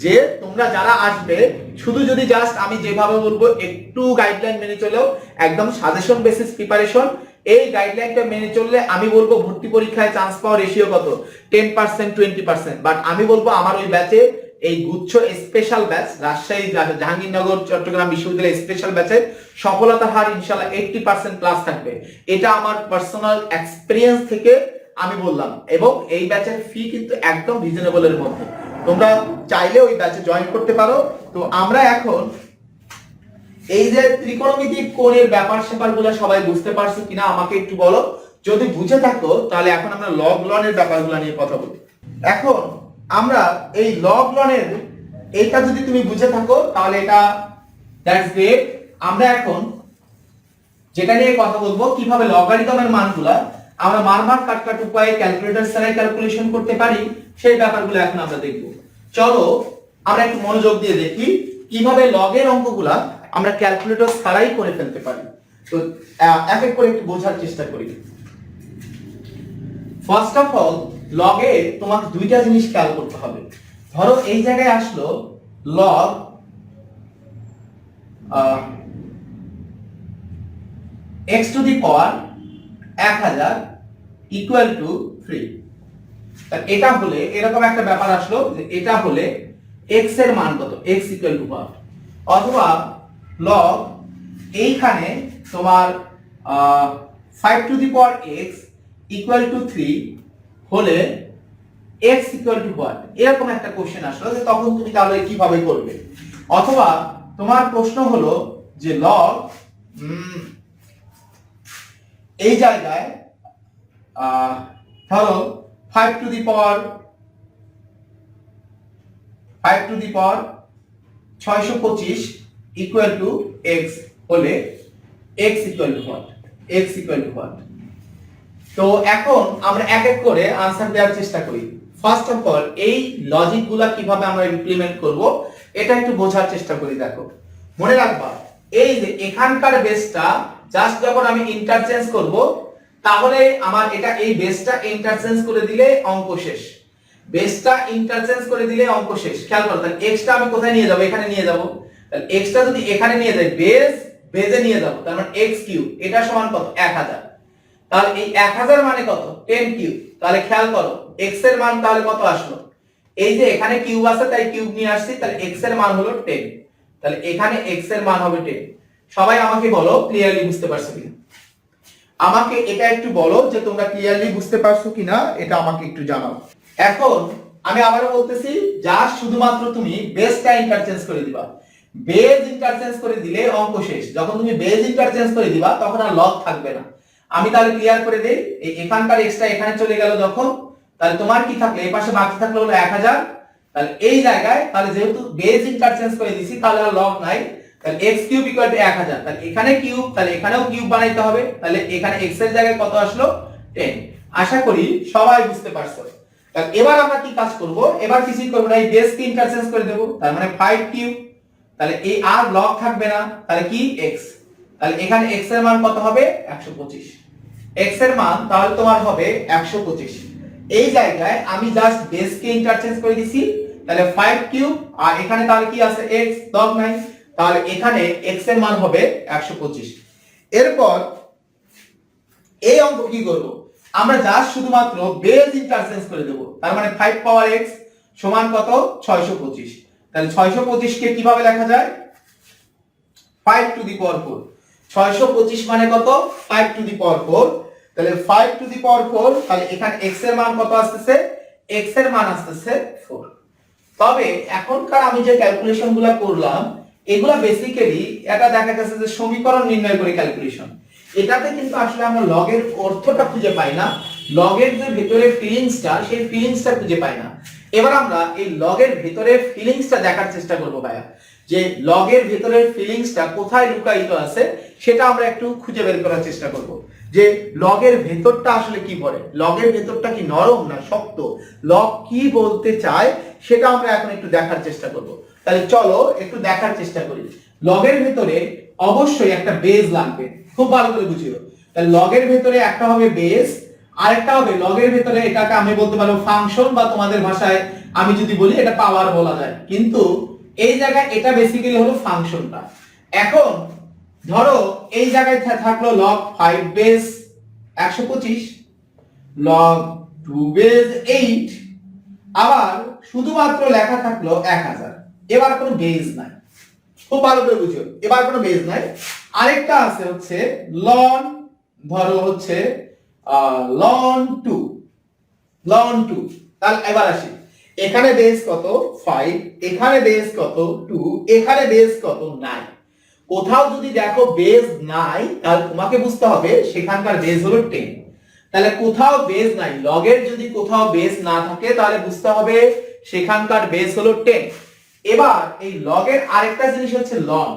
Speaker 1: যে তোমরা যারা আসবে শুধু যদি জাস্ট আমি যেভাবে বলবো একটু গাইডলাইন মেনে চলেও একদম সাজেশন বেসিস প্রিপারেশন এই গাইডলাইনটা মেনে চললে আমি বলবো ভর্তি পরীক্ষায় চান্স পাওয়ার রেশিও কত 10% 20% বাট আমি বলবো আমার ওই ব্যাচে এই গুচ্ছ স্পেশাল ব্যাচ রাজশাহী জাহাঙ্গীরনগর চট্টগ্রাম বিশ্ববিদ্যালয় স্পেশাল ব্যাচের সফলতার হার ইনশাআল্লাহ 80% প্লাস থাকবে এটা আমার পার্সোনাল এক্সপেরিয়েন্স থেকে আমি বললাম এবং এই ব্যাচের ফি কিন্তু একদম রিজনেবলের মধ্যে তোমরা চাইলে ওই ব্যাচে জয়েন করতে পারো তো আমরা এখন এই যে ত্রিকোণমিতিক কোণের ব্যাপার স্যাপারগুলো সবাই বুঝতে পারছো কিনা আমাকে একটু বলো যদি বুঝে থাকো তাহলে এখন আমরা লগ লনের ব্যাপারগুলো নিয়ে কথা বলি এখন আমরা এই লগ লনের এইটা যদি তুমি বুঝে থাকো তাহলে এটা দ্যাটস গ্রেট আমরা এখন যেটা নিয়ে কথা বলবো কিভাবে লগারিদমের মানগুলা আমরা মারমার কাটকাট উপায়ে ক্যালকুলেটর ছাড়াই ক্যালকুলেশন করতে পারি সেই ব্যাপারগুলো এখন আমরা দেখব চলো আমরা একটু মনোযোগ দিয়ে দেখি কিভাবে লগের অঙ্কগুলা আমরা ক্যালকুলেটর ছাড়াই করে ফেলতে পারি তো এক এক করে একটু বোঝার চেষ্টা করি ফার্স্ট অফ অল লগে তোমাকে দুইটা জিনিস খেয়াল করতে হবে ধরো এই জায়গায় আসলো log x two the power 1000 equal to 3 এটা হলে এরকম একটা ব্যাপার আসলো যে এটা হলে x এর মান কত x ইকুয়াল টু কত অথবা log এইখানে তোমার 5 two the power x equal to 3 হলে x ইকুয়াল টু what এরকম একটা কোশ্চেন আসলো যে তখন তুমি তাহলে কিভাবে করবে অথবা তোমার প্রশ্ন হলো যে log এই জায়গায় ধরো 5 two the power 625 equal to x হলে x equal to what x equal to what তো এখন আমরা এক এক করে आंसर দেওয়ার চেষ্টা করি ফার্স্ট অফ অল এই লজিকগুলা কিভাবে আমরা ইমপ্লিমেন্ট করব এটা একটু বোঝার চেষ্টা করি দেখো মনে রাখবা এই যে এখানকার বেসটা জাস্ট যখন আমি ইন্টারচেঞ্জ করব তাহলে আমার এটা এই বেসটা ইন্টারচেঞ্জ করে দিলে অঙ্ক শেষ বেসটা ইন্টারচেঞ্জ করে দিলে অঙ্ক শেষ খেয়াল করো তাহলে x টা আমি কোথায় নিয়ে যাব এখানে নিয়ে যাব তাহলে x টা যদি এখানে নিয়ে যাই বেজে নিয়ে যাব তার মানে x কিউব এটা সমান কত 1000 তাহলে এই 1000 মানে কত 10 কিউব তাহলে খেয়াল করো x এর মান তাহলে কত আসলো এই যে এখানে কিউব আছে তাই কিউব নিয়ে আসছি, তাহলে x এর মান হলো 10, তাহলে এখানে x এর মান হবে 10। সবাই আমাকে বলো ক্লিয়ারলি বুঝতে পারছো কিনা, আমাকে এটা একটু বলো যে তোমরা ক্লিয়ারলি বুঝতে পারছো কিনা, এটা আমাকে একটু জানাও। এখন আমি আবারও বলতেছি, যা শুধুমাত্র তুমি বেসটা ইন্টারচেঞ্জ করে দিবা, বেস ইন্টারচেঞ্জ করে দিলে অঙ্ক শেষ। যখন তুমি বেস ইন্টারচেঞ্জ করে দিবা তখন আর লগ থাকবে না। আমি তাহলে ক্লিয়ার করে দেই, এই এখানকার এক্সট্রা এখানে চলে গেল যখন, তাহলে তোমার কি থাকলো, এই পাশে বাকি থাকলো হলো 1000, তাহলে এই জায়গায় তাহলে যেহেতু বেস ইন্টারচেঞ্জ করে দিছি তাহলে আর লগ নাই, তাহলে x কিউব ইকুয়াল টু 1000, তাহলে এখানে কিউব, তাহলে এখানেও কিউব বানাইতে হবে, তাহলে এখানে x এর জায়গায় কত আসলো 10। আশা করি সবাই বুঝতে পারছো। তাহলে এবার আমরা কি কাজ করব, এবার কিছুই করব না, এই বেস কে ইন্টারচেঞ্জ করে দেব, তার মানে 5 কিউব, তাহলে এই আর লগ থাকবে না, তাহলে কি x, তাহলে এখানে x এর মান কত হবে 125, x এর মান তাহলে তোমার হবে 125। এই জায়গায় আমি জাস্ট বেস কে ইন্টারচেঞ্জ করে দিছি, তাহলে 5 কিউব, আর এখানে তাহলে কি আছে x, লগ নাই, তাহলে এখানে x এর মান হবে 125। এরপর এই অঙ্ক কি করব, আমরা জাস্ট শুধুমাত্র বেস ইন্টারচেঞ্জ করে দেব, তার মানে 5 পাওয়ার x সমান কত 625, তাহলে 625 কে কিভাবে লেখা যায় 5 টু দি পাওয়ার 4, 625 মানে কত 5 টু দি পাওয়ার 4, তাহলে 5 টু দি পাওয়ার 4, তাহলে এখানে x এর মান কত আসতেছে, x এর মান আসতেছে 4। তবে এখনকার আমি যে ক্যালকুলেশনগুলো করলাম এগুলা বেসিক্যালি এটা দেখা গেছে যে সমীকরণ নির্ণয় করে ক্যালকুলেশন, এটাতে কিন্তু আসলে আমরা লগের অর্থটা খুঁজে পাই না, লগের যে ভিতরে ফিলিংসটা সেই ফিলিংসটা খুঁজে পাই না। এবার আমরা এই লগের ভিতরে ফিলিংসটা দেখার চেষ্টা করব ভাইয়া, যে লগের ভিতরের ফিলিংসটা কোথায় লুকায়িত আছে সেটা আমরা একটু খুঁজে বের করার চেষ্টা করব, যে লগের ভেতরটা আসলে কি বলে, লগের ভেতরটা কি নরম না শক্ত, লগ কি বলতে চায় সেটা আমরা এখন একটু দেখার চেষ্টা করব। তাহলে চলো একটু দেখার চেষ্টা করি। লগের ভেতরে অবশ্যই একটা বেস লাগবে, খুব ভালো করে বুঝিও। তাহলে লগের ভেতরে একটা হবে বেস, আরেকটা হবে লগের ভেতরে, এটাকে আমি বলতে পারবো ফাংশন, বা তোমাদের ভাষায় আমি যদি বলি এটা পাওয়ার বলা যায়, কিন্তু এই জায়গায় এটা বেসিক্যালি হলো ফাংশনটা। এখন ধরো এই জায়গায় থাকলো লগ 5 বেস 125, লগ 2 বেস 8, আবার শুধুমাত্র লেখা থাকলো 1000, এবার কোনো বেস নাই, খুব ভালো করে বুঝো, এবার কোনো বেস নাই। আরেকটা আছে হচ্ছে লন, ধরো হচ্ছে লন 2, লন 2, তাহলে এবার আসি, এখানে বেস কত 5, এখানে বেস কত 2, এখানে বেস কত 9। কোথাও যদি দেখো বেস নাই তাহলে তোমাকে বুঝতে হবে সেখানকার বেস হলো 10, তাহলে কোথাও বেস নাই, লগের যদি কোথাও বেস না থাকে তাহলে বুঝতে হবে সেখানকার বেস হলো 10। এবার এই লগের আরেকটা জিনিস হচ্ছে লন,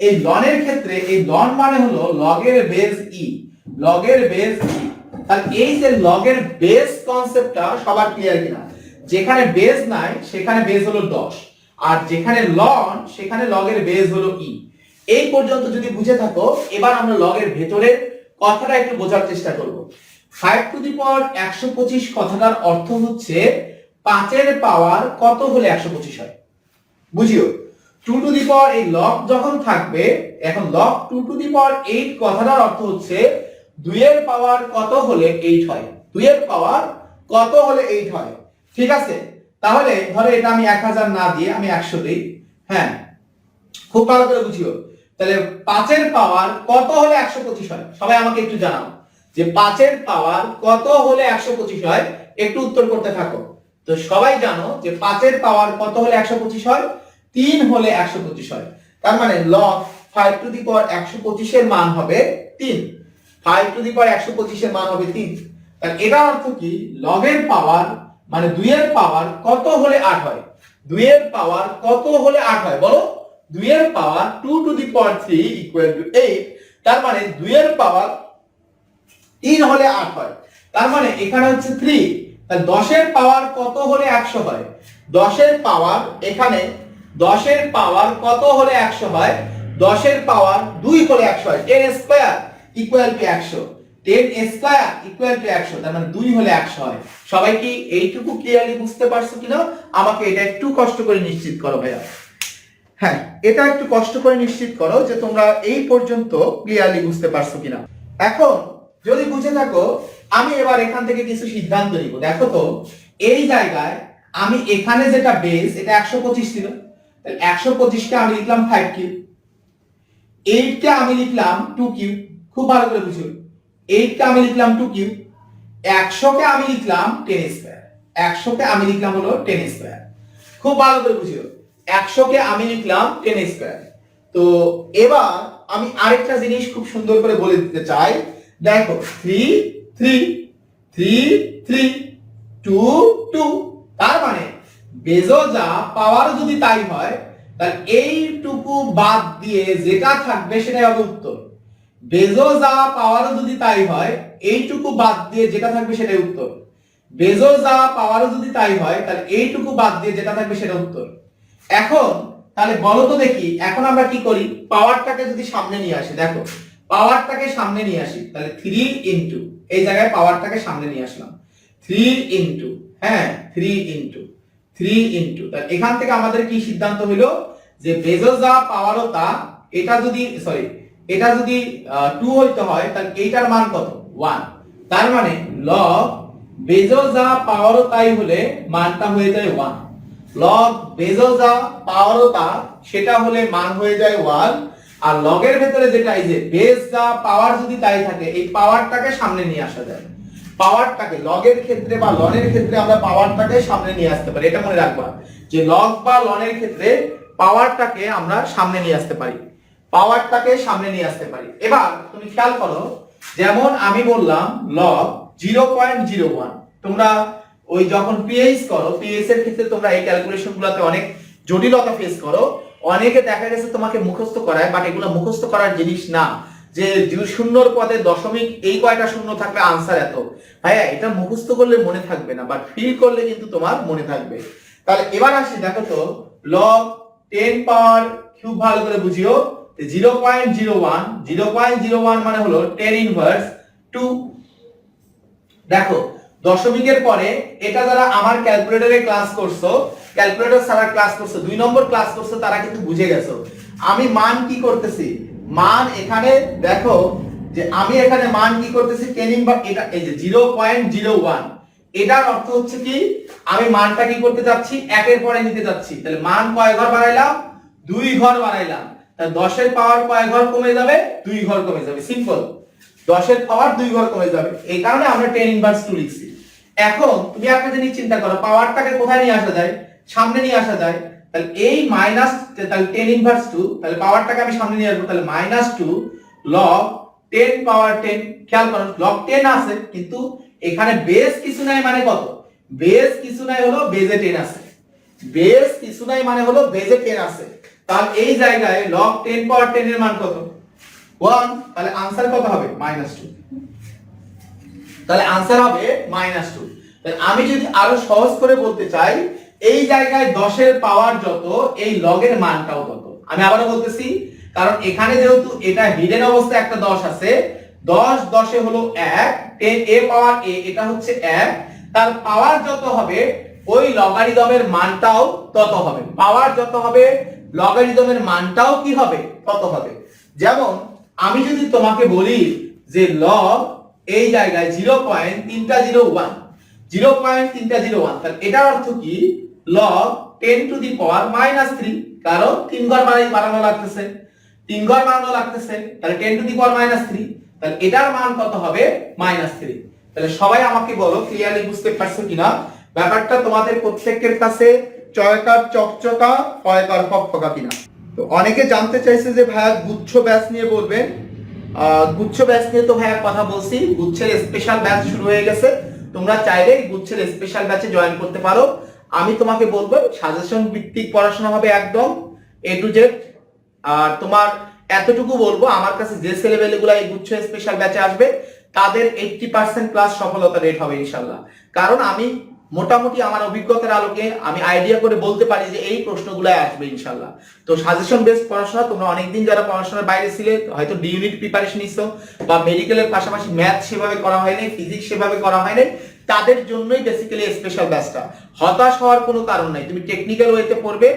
Speaker 1: এই লনের ক্ষেত্রে এই লন মানে হলো লগের বেস ই, লগের বেস ই, তাহলে এই যে লগের বেস কনসেপ্টটা সবার ক্লিয়ার কিনা, যেখানে বেস নাই সেখানে বেস হলো 10, আর যেখানে লন সেখানে লগের বেস হলো ই। এই পর্যন্ত যদি বুঝে থাকো, এবার আমরা লগের ভেতরের কথাটা একটু বোঝার চেষ্টা করব। 5 টু দি পাওয়ার 125 কথাটার অর্থ হচ্ছে 5 এর পাওয়ার কত হলে 125 হয়, বুঝিও। 2 টু দি পাওয়ার এই লগ যখন থাকবে, এখন লগ 2 টু দি পাওয়ার 8 কথাটার অর্থ হচ্ছে 2 এর পাওয়ার কত হলে 8 হয়, 2 এর পাওয়ার কত হলে 8 হয়, ঠিক আছে। তাহলে ধরো এটা আমি 1000 না দিয়ে আমি 100 দেই, হ্যাঁ খুব ভালো করে বুঝিও। তাহলে 5 এর পাওয়ার কত হলে 125 হয়, সবাই আমাকে একটু জানাও যে 5 এর পাওয়ার কত হলে 125 হয়, একটু উত্তর করতে থাকো। তো সবাই জানো যে 5 এর পাওয়ার কত হলে 125 হয়, 3 হলে 125 হয়, তার মানে log 5 টু দি পাওয়ার 125 এর মান হবে 3, 5 টু দি পাওয়ার 125 এর মান হবে 3। তাহলে এটার অর্থ কি, log এর পাওয়ার মানে 2 এর পাওয়ার কত হলে 8 হয়, 2 এর পাওয়ার কত হলে 8 হয় বলো, 2 এর পাওয়ার 2 two the power 3 equal to 8, তার মানে 2 এর পাওয়ার 3 হলে 8 হয়, তার মানে এখানে হচ্ছে 3। তাহলে 10 এর পাওয়ার কত হলে 100 হয়, 10 এর পাওয়ার এখানে 10 এর পাওয়ার কত হলে 100 হয়, 10 এর পাওয়ার 2 হলে 100 হয়, 10 square equal to 100, 10 square equal to 100, তার মানে 2 হলে 100 হয়। সবাই কি এইটুকু ক্লিয়ারলি বুঝতে পারছো কিনা, আমাকে এটা একটু কষ্ট করে নিশ্চিত করো ভাইয়া। হ্যাঁ এটা একটু কষ্ট করে নিশ্চিত করো যে তোমরা এই পর্যন্ত ক্লিয়ারলি বুঝতে পারছো কিনা। এখন যদি বুঝে থাকো, আমি এবার এখান থেকে কিছু সিদ্ধান্ত নিব। দেখো তো এই জায়গায় আমি এখানে যেটা বেস এটা 125 ছিল, তাহলে 125 কে আমি লিখলাম 5 কিউব, 8 কে আমি লিখলাম 2 কিউব, খুব ভালো করে বুঝো, 8 কে আমি লিখলাম 2 কিউব, 100 কে আমি লিখলাম 10 স্কয়ার, 100 কে আমি লিখলাম হলো 10 স্কয়ার, খুব ভালো করে বুঝো, 100 কে আমি লিখলাম 10 স্কয়ার। তো এবার আমি আরেকটা জিনিস খুব সুন্দর করে বলে দিতে চাই, দেখো 3 3 3 3 2 2, তার মানে বেজো যা পাওয়ার যদি তাই হয় তাহলে এইটুকু বাদ দিয়ে যেটা থাকবে সেটাই হবে উত্তর। বেজো যা পাওয়ার যদি তাই হয় এইটুকু বাদ দিয়ে যেটা থাকবে সেটাই উত্তর। বেজো যা পাওয়ার যদি তাই হয় তাহলে এইটুকু বাদ দিয়ে যেটা থাকবে সেটা উত্তর। এখন তাহলে বলো তো দেখি, এখন আমরা কি করি, পাওয়ারটাকে যদি সামনে নিয়ে আসি, দেখো পাওয়ারটাকে সামনে নিয়ে আসি, তাহলে 3 ইনটু, এই জায়গায় পাওয়ারটাকে সামনে নিয়ে আসলাম, 3 ইনটু, হ্যাঁ 3 ইনটু 3 ইনটু, তাহলে এখান থেকে আমাদের কি সিদ্ধান্ত হলো যে বেজো যা পাওয়ারও তা, এটা যদি সরি এটা যদি 2 হইতে হয় তাহলে এইটার মান কত 1, তার মানে লগ বেজো যা পাওয়ারও তাই হলে মানটা হয়ে যায় 1, লগ বেজো যা পাওয়ারও তা সেটা হলে মান হয়ে যায় 1, আর লগের ভেতরে যেটা এই যে বেজ যা পাওয়ার যদি তাই থাকে এই পাওয়ারটাকে সামনে নিয়ে আসা যায়, পাওয়ারটাকে লগের ক্ষেত্রে বা লনের ক্ষেত্রে আমরা পাওয়ারটাকে সামনে নিয়ে আসতে পারি, এটা মনে রাখবা যে লগ বা লনের ক্ষেত্রে পাওয়ারটাকে আমরা সামনে নিয়ে আসতে পারি, পাওয়ারটাকে সামনে নিয়ে আসতে পারি। এবার তুমি খেয়াল করো, যেমন আমি বললাম লগ 0.01, তোমরা ওই যখন পিএইচ করো, পিএইচ এর ক্ষেত্রে তোমরা এই ক্যালকুলেশনগুলোতে অনেক জটিলতা ফেস করো, অনেকে দেখা গেছে তোমাকে মুখস্থ করায়, বাট এগুলো মুখস্থ করার জিনিস না, যে শূন্যর পদে দশমিক এই কয়টা শূন্য থাকলে আনসার এত, ভাইয়া এটা মুখস্থ করলে মনে থাকবে না, বাট ফিল করলে কিন্তু তোমার মনে থাকবে। তাহলে এবার আসি, দেখো তো লগ 10 পাওয়ার কিউব, ভালো করে বুঝিও, 0.01, 0.01 মানে হলো 10 ইনভার্স 2। দেখো দশমিকের পরে এটা যারা আমার ক্যালকুলেটরে ক্লাস করছো, ক্যালকুলেটর ছাড়া ক্লাস করছো, 2 নম্বর ক্লাস করছো, তারা কিন্তু বুঝে গেছো আমি মান কি করতেছি, মান এখানে দেখো যে আমি এখানে মান কি করতেছি 10 ইনভার্স, এটা এই যে 0.01, এটার অর্থ হচ্ছে কি আমি মানটা কি করতে যাচ্ছি একের পরে নিতে যাচ্ছি, তাহলে মান কয় ঘর বাড়াইলাম 2 ঘর বাড়াইলাম, তাহলে 10 এর পাওয়ার কয় ঘর কমে যাবে 2 ঘর কমে যাবে, সিম্পল, 10 এর পাওয়ার 2 ঘর কমে যাবে, এই কারণে আমরা 10 ইনভার্স 2 লিখছি। এখন তুমি একটা জিনিস চিন্তা করো, পাওয়ারটাকে কোথায় নিয়ে আসা যায়, সামনে নিয়ে আসা যায়, তাহলে এই মাইনাস, তাহলে 10 ইনভার্স 2, তাহলে পাওয়ারটাকে আমি সামনে নিয়ে আসবো, তাহলে -2 লগ 10 পাওয়ার 10, খেয়াল করো লগ 10 আছে কিন্তু এখানে বেস কিছু নাই, মানে কত, বেস কিছু নাই হলো বেজে 10 আছে, বেস কিছু নাই মানে হলো বেজে 10 আছে, তাহলে এই জায়গায় লগ 10 পাওয়ার 10 এর মান কত 1, তাহলে आंसर কত হবে -2, তাহলে आंसर হবে -2। তাহলে আমি যদি আরো সহজ করে বলতে চাই, এই জায়গায় 10 এর পাওয়ার যত এই লগের মানটাও তত, আমি আবারো বলতেছি, কারণ এখানে যেহেতু এটা হিডেন অবস্থায় একটা 10 আছে, 10 10 এ হলো 1, 10 a পাওয়ার a, এটা হচ্ছে 1, তার পাওয়ার যত হবে ওই লগারিদমের মানটাও তত হবে, পাওয়ার যত হবে লগারিদমের মানটাও কি হবে তত হবে। যেমন আমি যদি তোমাকে বলি যে লগ এই জায়গায় 0.301, 0.301, তাহলে এটার অর্থ কি লগ 10 টু দি পাওয়ার -3, কারণ 3 ঘর বাড়ানো লাগতেছে, 3 ঘর বাড়ানো লাগতেছে, তাহলে 10 টু দি পাওয়ার -3, তাহলে এটার মান কত হবে -3। তাহলে সবাই আমাকে বলো ক্লিয়ারলি বুঝতে পারছো কিনা ব্যাপারটা, তোমাদের প্রত্যেকের কাছে চয়কার চকচকা ফয়কার ফকফকা কিনা। তো অনেকে জানতে চাইছে যে ভাইয়া গুচ্ছ ব্যাচ নিয়ে বলবেন, গুচ্ছ ব্যাচ নিয়ে তো ভাইয়া কথা বলছি, গুচ্ছের স্পেশাল ব্যাচ শুরু হয়ে গেছে, তোমরা চাইলে গুচ্ছের স্পেশাল ব্যাচে জয়েন করতে পারো। আমি তোমাকে বলবো সাজেশন ভিত্তিক পড়াশোনা হবে একদম A to Z, আর তোমার এতটুকু বলবো আমার কাছে যে ছেলেবেলেগুলো এই গুচ্ছ স্পেশাল ব্যাচে আসবে তাদের 80% প্লাস সফলতা রেট হবে ইনশাআল্লাহ, কারণ আমি মোটামুটি আমার অভিজ্ঞতার আলোকে আমি আইডিয়া করে বলতে পারি যে এই প্রশ্নগুলো আসবে ইনশাআল্লাহ। তো সাজেশন বেসড পড়াশোনা, তোমরা অনেকদিন যারা পড়াশোনার বাইরে ছিলে, হয়তো ডি ইউনিট প্রিপারেশন নিছো বা মেডিকেলের পাশাপাশি ম্যাথ সেভাবে করা হয়নি, ফিজিক্স সেভাবে করা হয়নি, তাদের জন্যই বেসিক্যালি স্পেশাল ব্যাচটা। হতাশ হওয়ার কোনো কারণ নাই, তুমি টেকনিক্যাল ওয়েতে পড়বে,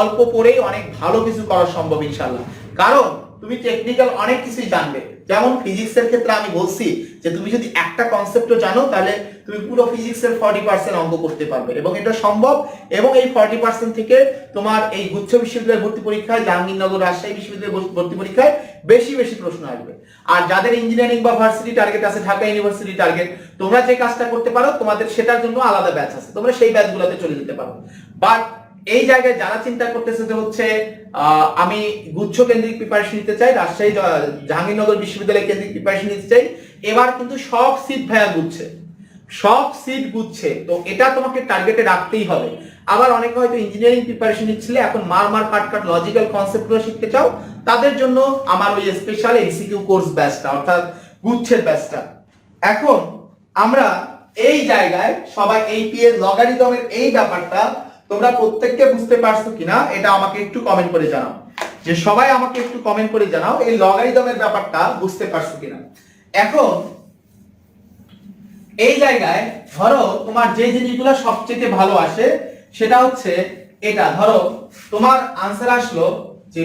Speaker 1: অল্প পড়েই অনেক ভালো কিছু করা সম্ভব ইনশাআল্লাহ, কারণ তুমি টেকনিক্যাল অনেক কিছুই জানবে, যেমন ফিজিক্সের ক্ষেত্রে আমি বলছি যে তুমি যদি একটা কনসেপ্টও জানো তাহলে তুমি পুরো ফিজিক্সের 40% অঙ্ক করতে পারবে, এবং এটা সম্ভব। এবং এই 40% থেকে তোমার এই গুচ্ছ বিশ্ববিদ্যালয় ভর্তি পরীক্ষায়, জাহাঙ্গীরনগর রাজশাহী বিশ্ববিদ্যালয় ভর্তি পরীক্ষায় বেশি বেশি প্রশ্ন আসবে। আর যাদের ইঞ্জিনিয়ারিং বা ভার্সিটি টার্গেট আছে, ঢাকা ইউনিভার্সিটি টার্গেট, তোমরা যে কাজটা করতে পারো, তোমাদের সেটার জন্য আলাদা ব্যাচ আছে, তোমরা সেই ব্যাচগুলোতে চলে যেতে পারো। বাট এই জায়গায় যারা চিন্তা করতেছে যে হচ্ছে আমি গুচ্ছ কেন্দ্রিক প্রিপারেশন নিতে চাই, রাজশাহী জাহাঙ্গীরনগর বিশ্ববিদ্যালয় কেন্দ্রিক প্রিপারেশন নিতে চাই, এবার কিন্তু সব সিট ভাইয়া গুচ্ছে, সব সিট গুচ্ছে, তো এটা তোমাকে টার্গেটে রাখতেই হবে। আবার অনেকে হয়তো ইঞ্জিনিয়ারিং প্রিপারেশন নিচ্ছিলে, এখন মার কাট লজিক্যাল কনসেপ্টগুলো শিখতে চাও, তাদের জন্য আমার ওই স্পেশাল এমসিকিউ কোর্স ব্যাচটা, অর্থাৎ গুচ্ছের ব্যাচটা। এখন আমরা এই জায়গায় সবাই এই পি এর লগারিদমের এই ব্যাপারটা তোমরা প্রত্যেককে বুঝতে পারছো কিনা, এটা আমাকে একটু কমেন্ট করে জানাও, যে সবাই আমাকে একটু কমেন্ট করে জানাও এই লগারিদমের ব্যাপারটা বুঝতে পারছো কিনা। এখন এই জায়গায় ধরো তোমার যে জিনিসগুলো সবচেয়ে ভালো আসে সেটা হচ্ছে এটা, ধরো তোমার আনসার আসলো যে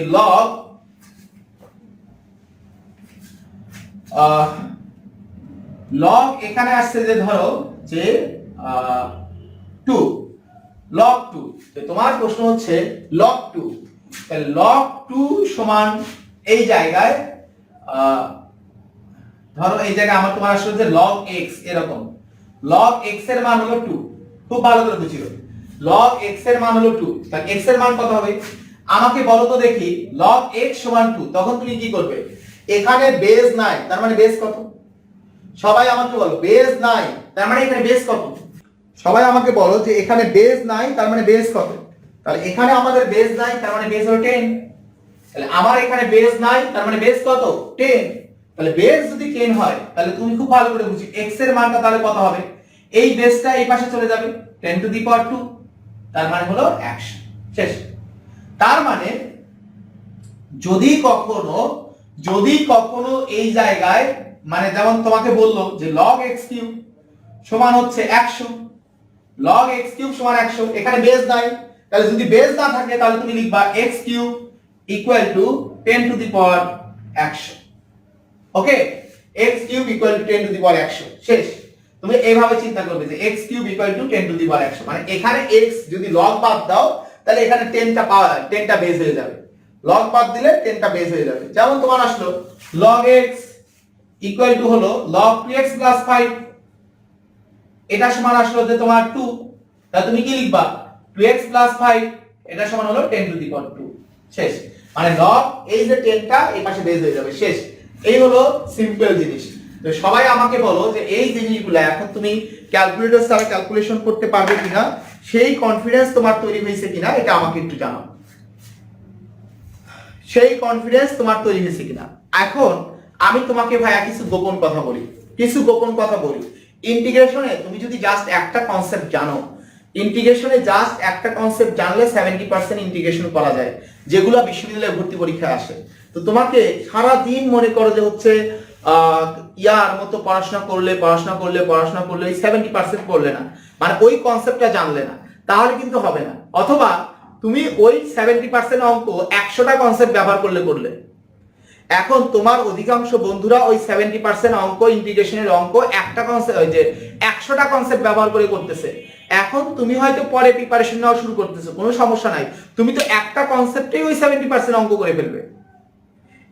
Speaker 1: লগ এখানে আসছে যে ধরো যে 2 log 2, তো তোমার প্রশ্ন হচ্ছে log 2, তাহলে log 2 সমান এই জায়গায় ধরো এই জায়গায় আমার তোমার আসলে যে log x, এরকম log x এর মান হলো 2, খুব ভালো করে বুঝিও, log x এর মান হলো 2, তাহলে x এর মান কত হবে আমাকে বলো তো দেখি। log x সমান 2, তখন তুমি কি করবে, এখানে বেস নাই, তার মানে বেস কত, সবাই আমাকে বলো বেস নাই, তার মানে এখানে বেস কত, সবাই আমাকে বলো যে এখানে বেস নাই তার মানে বেস কত। তাহলে এখানে আমাদের বেস নাই, তার মানে বেস হলো 10, তাহলে আমার এখানে বেস নাই, তার মানে বেস কত 10, তাহলে বেস যদি 10 হয় তাহলে তুমি খুব ভালো করে বুঝি x এর মানটা তাহলে কত হবে, এই বেসটা এই পাশে চলে যাবে 10 টু দি পাওয়ার 2, তার মানে হলো 100, শেষ। তার মানে যদি কখনো এই জায়গায় মানে যেমন তোমাকে বললো যে log x কিউব সমান হচ্ছে 100, log x কিউব সমান 100, এখানে বেস নাই, তাহলে যদি বেস না থাকে তাহলে তুমি লিখবা x cube equal to 10 to the power 100, okay, x cube equal to 10 to the power 100, শেষ। তুমি এইভাবে চিন্তা করবে যে x cube equal to 10 to the power 100, মানে এখানে x যদি log বাদ দাও তাহলে এখানে 10টা বেস হয়ে যাবে, log বাদ দিলে 10টা বেস হয়ে যাবে। যেমন তোমার আসলো log x ইকুয়াল টু হলো log 2x 5, এটা সমান আসলো যে তোমার 2, তাহলে তুমি কি লিখবা 2x 5, এটা সমান হলো 10 টু দি পাওয়ার 2, শেষ। মানে log এই যে 10টা এই পাশে বেস হয়ে যাবে, শেষ। এই হলো সিম্পল জিনিস। তো সবাই আমাকে বলো যে এই জিনিসগুলো এখন তুমি ক্যালকুলেটর ছাড়া ক্যালকুলেশন করতে পারবে কিনা, সেই কনফিডেন্স তোমার তৈরি হয়েছে কিনা এটা আমাকে একটু জানাও, সেই কনফিডেন্স তোমার তৈরি হয়েছে কিনা। এখন আমি তোমাকে ভাইয়া কিছু গোপন কথা বলি, ইন্টিগ্রেশনে তুমি যদি জাস্ট একটা কনসেপ্ট জানো, ইন্টিগ্রেশনে জাস্ট একটা কনসেপ্ট জানলে 70% ইন্টিগ্রেশন করা যায়, যেগুলো বিশ্ববিদ্যালয়ে ভর্তি পরীক্ষায় আসে। তো তোমাকে সারা দিন মনে করো যে হচ্ছে ইয়ার মতো পড়াশোনা করলে 70% পড়লে না, মানে ওই কনসেপ্টটা জানলে না, তাহলে কিন্তু হবে না। অথবা তুমি ওই 70% অঙ্ক 100টা কনসেপ্ট ব্যবহার করলে এখন তোমার অধিকাংশ বন্ধুরা ওই 70% অঙ্ক, ইন্টিগ্রেশনের অঙ্ক একটা কনসেপ্ট ওই যে 100টা কনসেপ্ট ব্যবহার করে করতেছে। এখন তুমি হয়তো পরে প্রিপারেশন নেওয়া শুরু করতেছো, কোনো সমস্যা নাই, তুমি তো একটা কনসেপ্টেই ওই 70% অঙ্ক করে ফেলবে।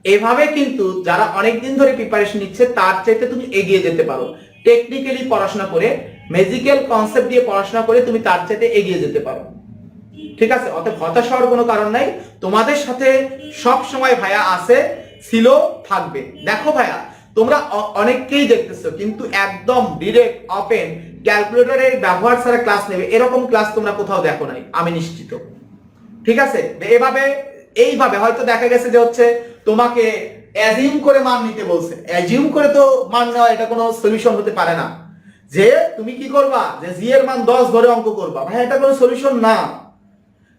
Speaker 1: এভাবে কিন্তু যারা অনেক দিন ধরে প্রিপারেশন নিচ্ছে তার চাইতে তুমি এগিয়ে যেতে পারো, টেকনিক্যালি পড়াশোনা করে, ম্যাজিক্যাল কনসেপ্ট দিয়ে পড়াশোনা করে তুমি তার চাইতে এগিয়ে যেতে পারো, ঠিক আছে। অতএব হতাশ হওয়ার কোনো কারণ নাই, তোমাদের সাথে সব সময় ভাইয়া আছে, ছিল, থাকবে। দেখো ভাইয়া তোমরা অনেককেই দেখতেছো কিন্তু একদম ডিরেক্ট ওপেন ক্যালকুলেটরের ব্যবহার ছাড়া ক্লাস নেবে এরকম ক্লাস তোমরা কোথাও দেখো নাই, আমি নিশ্চিত, ঠিক আছে। এইভাবে হয়তো দেখা গেছে যে হচ্ছে তোমাকে অ্যাজিউম করে মান নিতে বলছে, অ্যাজিউম করে তো মান নেওয়া এটা কোনো সলিউশন হতে পারে না। যে তুমি কি করবা যে জি এর মান 10 ধরে অঙ্ক করবা, ভাই এটা কোনো সলিউশন না,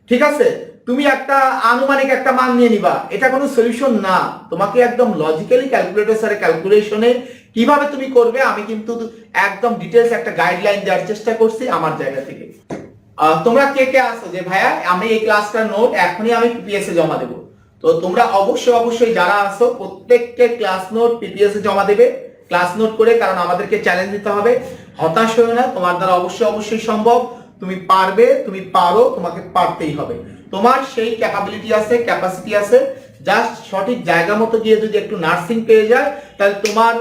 Speaker 1: ঠিক আছে। তুমি একটা আনুমানিক একটা মান নিয়ে নিবা, এটা কোনো সলিউশন না। তোমাকে একদম লজিক্যালি ক্যালকুলেটর সাথে ক্যালকুলেশনে কিভাবে তুমি করবে আমি কিন্তু একদম ডিটেইলস একটা গাইডলাইন দেওয়ার চেষ্টা করছি আমার জায়গা থেকে। তোমরা কে কে আছো যে ভাইয়া আমি এই ক্লাসটার নোট এখনই আমি পিপিএস এ জমা দেব, তো তোমরা অবশ্যই অবশ্যই যারা আছো প্রত্যেককে ক্লাস নোট পিপিএস এ জমা দেবে, ক্লাস নোট করে, কারণ আমাদেরকে চ্যালেঞ্জ দিতে হবে। হতাশ হয়ে না, তোমার দ্বারা অবশ্যই অবশ্যই সম্ভব, তুমি পারবে, তুমি পারো, তোমাকে পারতেই হবে। তোমার সেই ক্যাপাবিলিটি আছে, ক্যাপাসিটি আছে, জাস্ট সঠিক জায়গা মতো গিয়ে যদি একটু নার্সিং পেয়ে যায়, তাহলে তোমার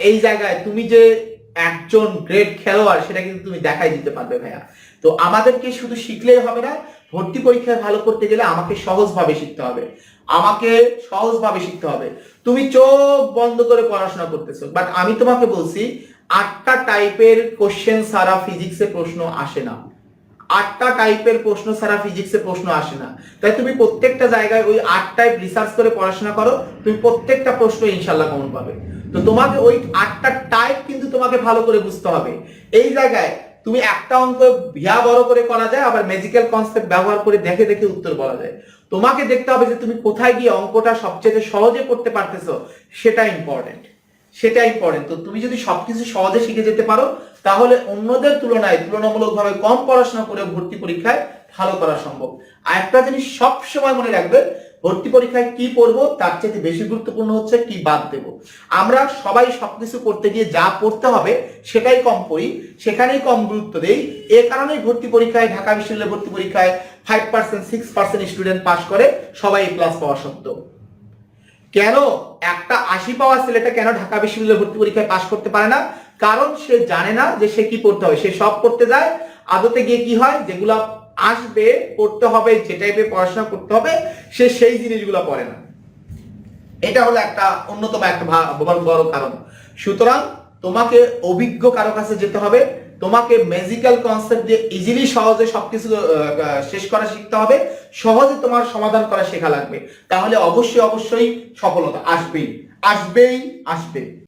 Speaker 1: এই জায়গায় তুমি যে একজন গ্রেট খেলোয়াড় সেটা কিন্তু তুমি দেখাই দিতে পারবে ভাইয়া। তো আমাদেরকে শুধু শিখলেই হবে না, ভর্তি পরীক্ষায় ভালো করতে গেলে আমাকে সহজভাবে শিখতে হবে, আমাকে সহজভাবে শিখতে হবে। তুমি চোখ বন্ধ করে পড়াশোনা করতেছো, বাট আমি তোমাকে বলছি 8টা টাইপের কোশ্চেন সারা ফিজিক্সে প্রশ্ন আসে না, 8টা টাইপের প্রশ্ন ছাড়া ফিজিক্সে প্রশ্ন আসে না। তাই তুমি প্রত্যেকটা জায়গায় ওই 8 টাইপ রিসার্চ করে পড়াশোনা করো, তুমি প্রত্যেকটা প্রশ্ন ইনশাআল্লাহ কমন পাবে। তো তোমাকে ওই 8টা টাইপ কিন্তু তোমাকে ভালো করে বুঝতে হবে। এই জায়গায় তুমি একটা অঙ্ক ভিয়া বড় করে করা যায়, আবার ম্যাজিক্যাল কনসেপ্ট ব্যবহার করে দেখে দেখে উত্তর বলা যায়। তোমাকে দেখতে হবে যে তুমি কোথায় গিয়ে অঙ্কটা সবচেয়ে সহজে করতে পারতেছো, সেটা ইম্পর্টেন্ট, সেটা ইম্পর্টেন্ট। তো তুমি যদি সবকিছু সহজে শিখে যেতে পারো, তাহলে অন্যদের তুলনায় তুলনামূলকভাবে কম পড়াশোনা করে ভর্তি পরীক্ষায় ভালো করা সম্ভব। আর একটা জিনিস সব সময় মনে রাখবে, ভর্তি পরীক্ষায় কি পড়বো তার চেয়ে বেশি গুরুত্বপূর্ণ হচ্ছে কি বাদ দেব। আমরা সবাই সবকিছু করতে গিয়ে যা পড়তে হবে সেটাই কম পড়ি, সেখানেই কম গুরুত্ব দেই। এ কারণেই ভর্তি পরীক্ষায়, ঢাকা বিশ্ববিদ্যালয়ের ভর্তি পরীক্ষায় 5% 6% স্টুডেন্ট পাস করে, সবাই প্লাস পাওয়া সত্ত্বেও। কেন একটা 80 পাওয়া ছেলেটা কেন ঢাকা বিশ্ববিদ্যালয়ের ভর্তি পরীক্ষায় পাশ করতে পারে না? কারণ সে জানে না যে সে কি পড়তে হবে, সে সব করতে যায়, আদতে গিয়ে কি হয়, যেগুলা আসবে পড়তে হবে, যে টাইপের পড়াশোনা করতে হবে, সে সেই জিনিসগুলো পড়ে না। এটা হলো একটা অন্যতম একটা বড় কারণ। সুতরাং তোমাকে অভিজ্ঞ কারো কাছে যেতে হবে, তোমাকে ম্যাজিক্যাল কনসেপ্ট দিয়ে ইজিলি সহজে সবকিছু শেষ করা শিখতে হবে, সহজে তোমার সমাধান করা শেখা লাগবে। তাহলে অবশ্যই অবশ্যই সফলতা আসবেই, আসবেই, আসবে।